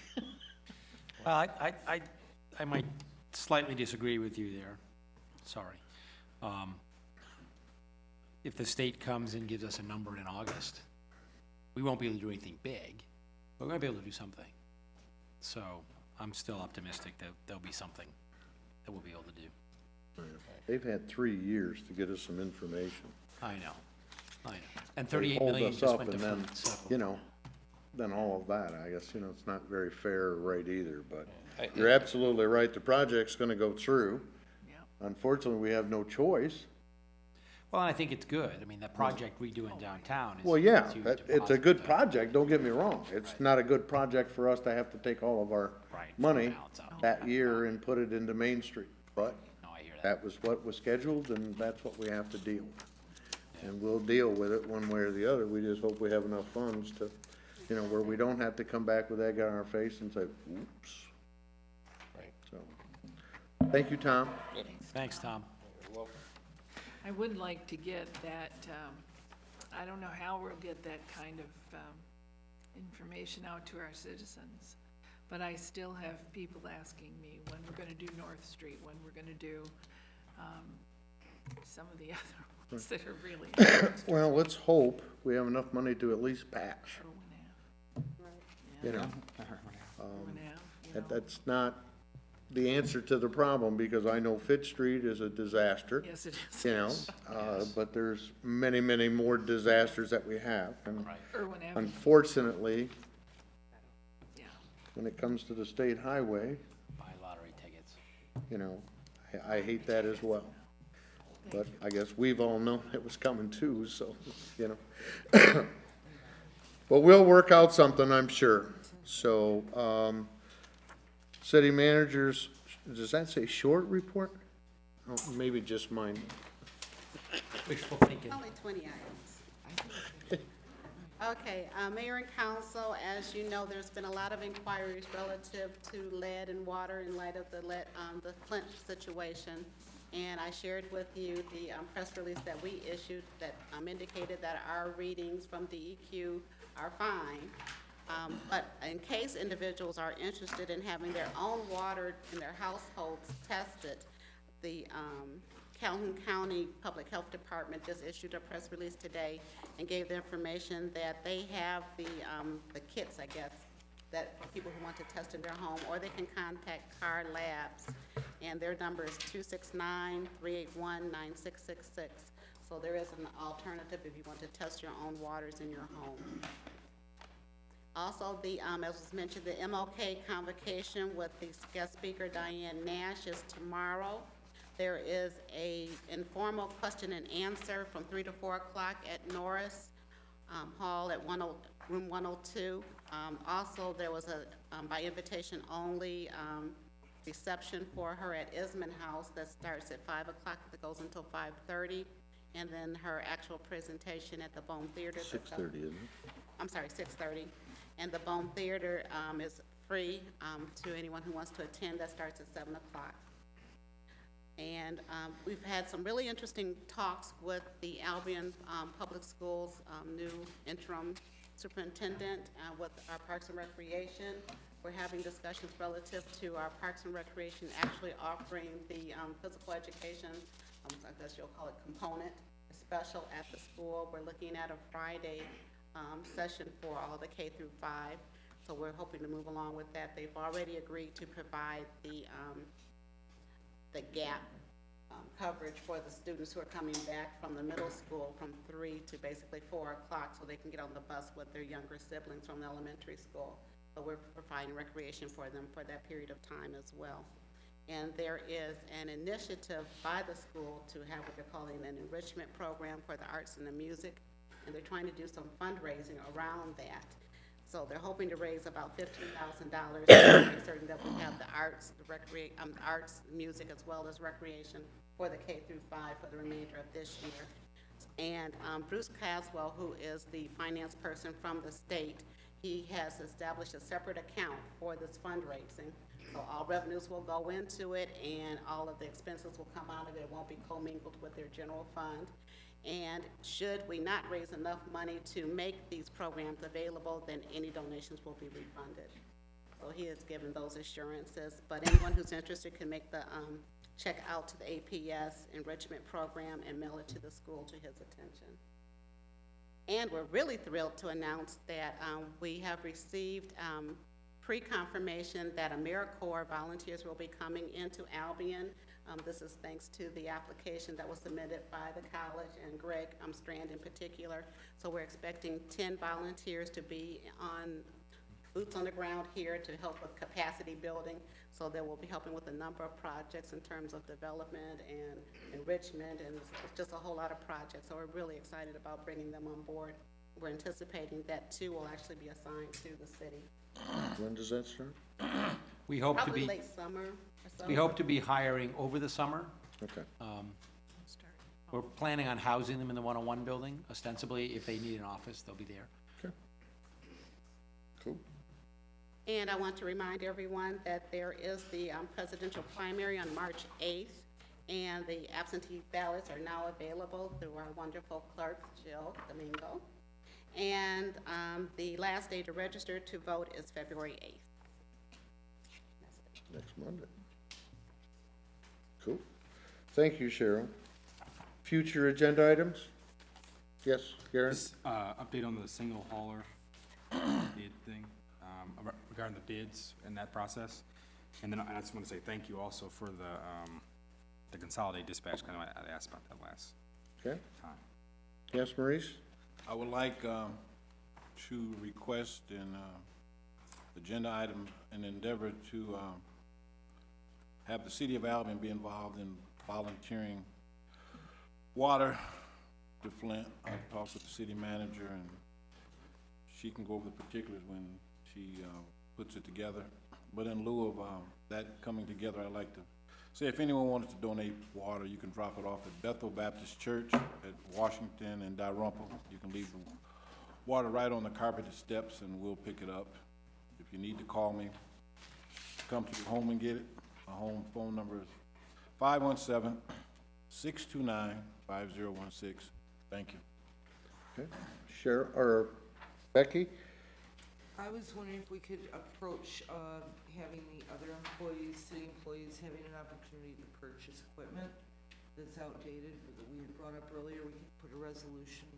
Well, I might slightly disagree with you there. Sorry. If the state comes and gives us a number in August, we won't be able to do anything big, but we're going to be able to do something. So I'm still optimistic that there'll be something that we'll be able to do. They've had 3 years to get us some information. I know. And They 38 hold million us just up went to and then, food, so. you know, then all of that, I guess, it's not very fair or right either, but you're absolutely right, the project's gonna go through. Unfortunately, we have no choice. Well, and I think it's good. I mean, that project redoing downtown is. Well, yeah, huge, it's a good project, don't get me wrong. It's not a good project for us to have to take all of our money that year and put it into Main Street. But that was what was scheduled, and that's what we have to deal with. And we'll deal with it one way or the other. We just hope we have enough funds to, where we don't have to come back with egg on our face and say, oops. Right. So, thank you, Tom. Thanks, Tom. I would like to get that, I don't know how we'll get that kind of information out to our citizens, but I still have people asking me when we're gonna do North Street, when we're gonna do some of the other ones that are really. Well, let's hope we have enough money to at least pass. That's not the answer to the problem, because I know Fifth Street is a disaster. Yes, it is. But there's many, many more disasters that we have. And Irwin Avenue. unfortunately, when it comes to the state highway, Buy lottery tickets. I hate that as well. But I guess we've all known it was coming too, so, But we'll work out something, I'm sure. So, city managers, does that say short report? Oh, maybe just mine. Wishful thinking. Only 20 items. Okay, Mayor and Council, as you know, there's been a lot of inquiries relative to lead and water in light of the Flint situation. And I shared with you the press release that we issued that indicated that our readings from DEQ are fine. But in case individuals are interested in having their own water in their households tested, the Calhoun County Public Health Department just issued a press release today and gave the information that they have the kits, I guess, that for people who want to test in their home, or they can contact CAR Labs, and their number is 269-381-9666. So there is an alternative if you want to test your own waters in your home. Also, as was mentioned, the MLK convocation with the guest speaker Diane Nash is tomorrow. There is a informal question and answer from 3 to 4 o'clock at Norris Hall at room 102. Also, there was a, by invitation only, reception for her at Isman House that starts at 5 o'clock, that goes until 5:30. And then her actual presentation at the Bone Theater. 6:30, isn't it? I'm sorry, 6:30. And the Bone Theater is free to anyone who wants to attend. That starts at 7 o'clock. And we've had some really interesting talks with the Albion Public Schools new interim superintendent with our Parks and Recreation. We're having discussions relative to our Parks and Recreation actually offering the physical education, I guess you'll call it component, special at the school. We're looking at a Friday session for all the K through 5. So we're hoping to move along with that. They've already agreed to provide the gap coverage for the students who are coming back from the middle school from 3 to basically 4 o'clock, so they can get on the bus with their younger siblings from the elementary school. So we're providing recreation for them for that period of time as well. And there is an initiative by the school to have what they're calling an enrichment program for the arts and the music, and they're trying to do some fundraising around that. So they're hoping to raise about $15,000 to make certain that we have the arts, arts, music, as well as recreation for the K through 5 for the remainder of this year. And Bruce Caswell, who is the finance person from the state, he has established a separate account for this fundraising. So all revenues will go into it, and all of the expenses will come out of it. It won't be commingled with their general fund. And should we not raise enough money to make these programs available, then any donations will be refunded. So he has given those assurances, but anyone who's interested can make the check out to the APS enrichment program and mail it to the school to his attention. And we're really thrilled to announce that we have received pre-confirmation that AmeriCorps volunteers will be coming into Albion This is thanks to the application that was submitted by the college and Greg Strand in particular. So we're expecting 10 volunteers to be on boots on the ground here to help with capacity building. So they will be helping with a number of projects in terms of development and enrichment, and it's just a whole lot of projects. So we're really excited about bringing them on board. We're anticipating that 2 will actually be assigned to the city. When does that start? We hope to Probably be, late summer or so. we hope to be hiring over the summer. Okay. We're planning on housing them in the 101 building. Ostensibly, if they need an office, they'll be there. Okay. Cool. And I want to remind everyone that there is the presidential primary on March 8th, and the absentee ballots are now available through our wonderful clerk, Jill Domingo. And the last day to register to vote is February 8th. Next Monday. Cool. Thank you, Cheryl. Future agenda items? Yes, Garen? Just, update on the single hauler bid thing, regarding the bids and that process. And then I just want to say thank you also for the consolidated dispatch, kind of, I asked about that last Okay. time. Yes, Maurice? I would like to request an agenda item, an endeavor to have the city of Albion be involved in volunteering water to Flint. I talked with the city manager, and she can go over the particulars when she puts it together. But in lieu of that coming together, I'd like to say if anyone wanted to donate water, you can drop it off at Bethel Baptist Church at Washington and Dalrymple. You can leave the water right on the carpeted steps, and we'll pick it up. If you need to call me, come to the home and get it. My home phone number is 517-629-5016. Thank you. Okay. Cheryl, or Becky? I was wondering if we could approach having the other employees, city employees, having an opportunity to purchase equipment that's outdated, that we had brought up earlier. We could put a resolution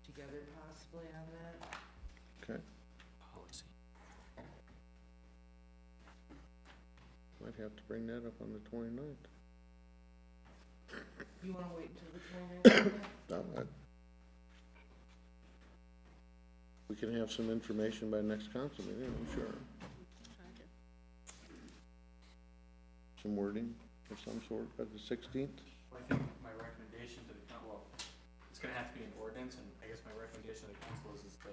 together possibly on that. Okay. Policy. Might have to bring that up on the 29th. You wanna wait until the 29th? No, we can have some information by next council meeting, I'm sure. Some wording of some sort by the 16th? Well, I think my recommendation to the council, well, it's gonna have to be an ordinance, and I guess my recommendation to the council is to put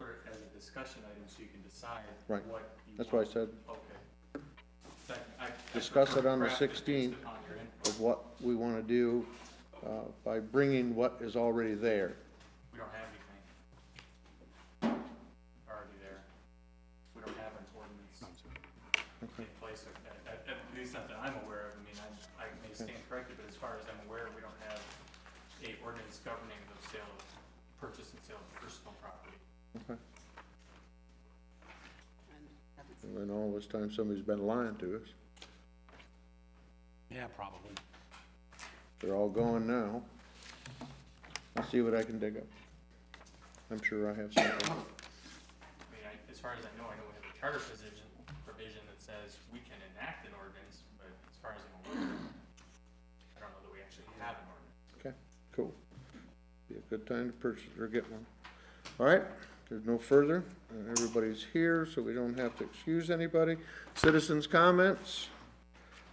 it as a discussion item so you can decide Right. what you That's want. why I said, Okay. discuss it on the Craft it based 16th upon your input. of what we want to do by bringing what is already there. We don't have anything already there. We don't have an ordinance in place, at least not that I'm aware of. I mean, I may stand corrected, but as far as I'm aware, we don't have a ordinance governing the sale of, purchase and sale of personal property. Okay. And then all this time, somebody's been lying to us. Yeah, probably. They're all gone now. I'll see what I can dig up. I'm sure I have something. I mean, as far as I know we have a charter provision that says we can enact an ordinance, but as far as I'm aware, I don't know that we actually have an ordinance. Okay, cool. Be a good time to purchase or get one. All right, there's no further. Everybody's here, so we don't have to excuse anybody. Citizens' comments.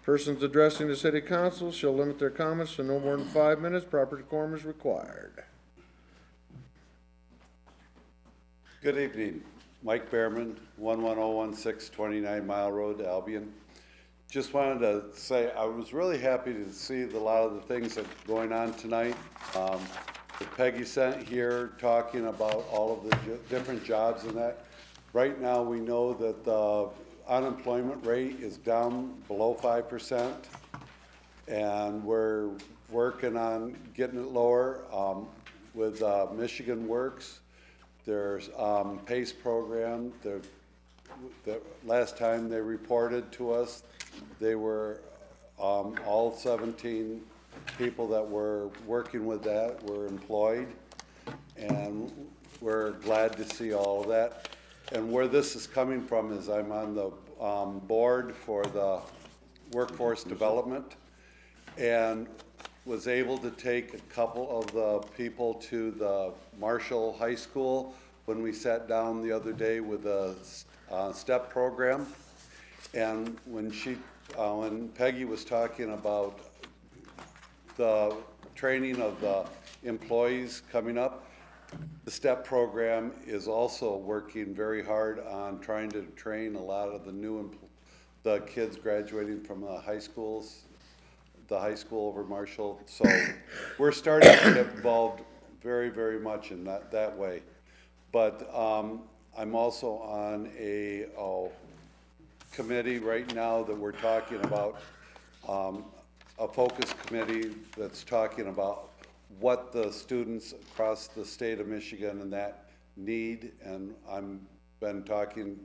Persons addressing the city council shall limit their comments to no more than 5 minutes. Proper decorum is required. Good evening. Mike Behrman, 11016 29 Mile Road, Albion. Just wanted to say I was really happy to see a lot of the things that are going on tonight. That Peggy sent here talking about all of the different jobs and that. Right now we know that the unemployment rate is down below 5%, and we're working on getting it lower with Michigan Works. There's PACE program. The last time they reported to us, they were all 17 people that were working with that were employed, and we're glad to see all of that. And where this is coming from is I'm on the board for the workforce development, and was able to take a couple of the people to the Marshall High School when we sat down the other day with the STEP program. And when Peggy was talking about the training of the employees coming up, the STEP program is also working very hard on trying to train a lot of the kids graduating from the high school over Marshall. So we're starting to get involved very, very much in that way. But I'm also on a committee right now that we're talking about, a focus committee that's talking about what the students across the state of Michigan and that need. And I've been talking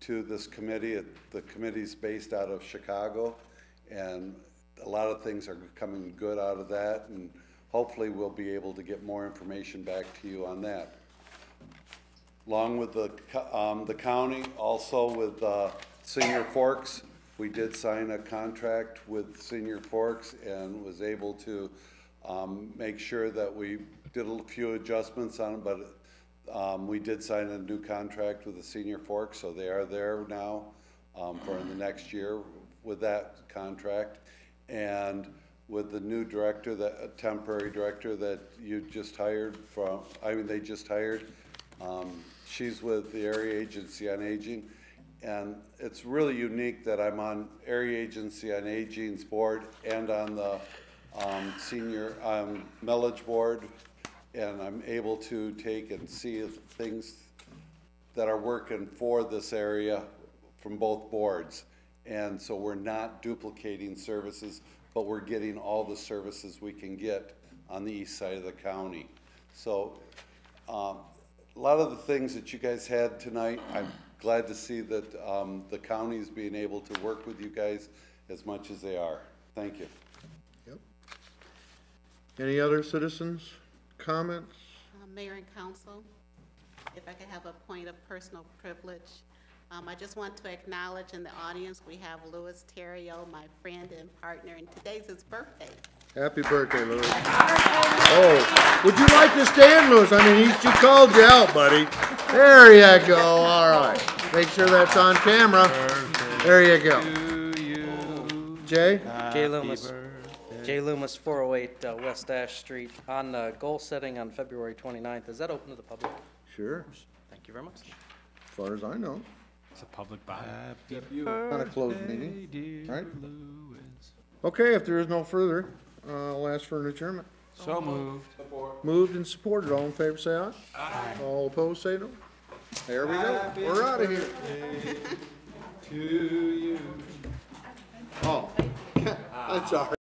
to this committee. The committee's based out of Chicago, and a lot of things are coming good out of that, and hopefully we'll be able to get more information back to you on that. Along with the county, also with Senior Forks, we did sign a contract with Senior Forks and was able to make sure that we did a few adjustments on it, but we did sign a new contract with the Senior Forks, so they are there now for the next year with that contract. And with the new director, that temporary director that you just hired they just hired, she's with the Area Agency on Aging. And it's really unique that I'm on Area Agency on Aging's board and on the senior millage board, and I'm able to take and see things that are working for this area from both boards. And so we're not duplicating services, but we're getting all the services we can get on the east side of the county. So a lot of the things that you guys had tonight, I'm glad to see that the county is being able to work with you guys as much as they are. Thank you. Yep. Any other citizens' comments? Mayor and Council, if I could have a point of personal privilege. I just want to acknowledge in the audience we have Louis Terrio, my friend and partner, and today's his birthday. Happy birthday, Louis. Oh, would you like to stand, Louis? I mean, she called you out, buddy. There you go. All right. Make sure that's on camera. There you go. Jay? Jay Loomis, 408 West Ash Street. On goal setting on February 29th, is that open to the public? Sure. Thank you very much. As far as I know. It's a public body. Not a closed meeting. All right. Okay, if there is no further, I'll ask for an adjournment. So moved. Moved and supported. All in favor, say aye. Aye. All opposed, say no. There we go. We're out of here. To you. Oh, I'm sorry.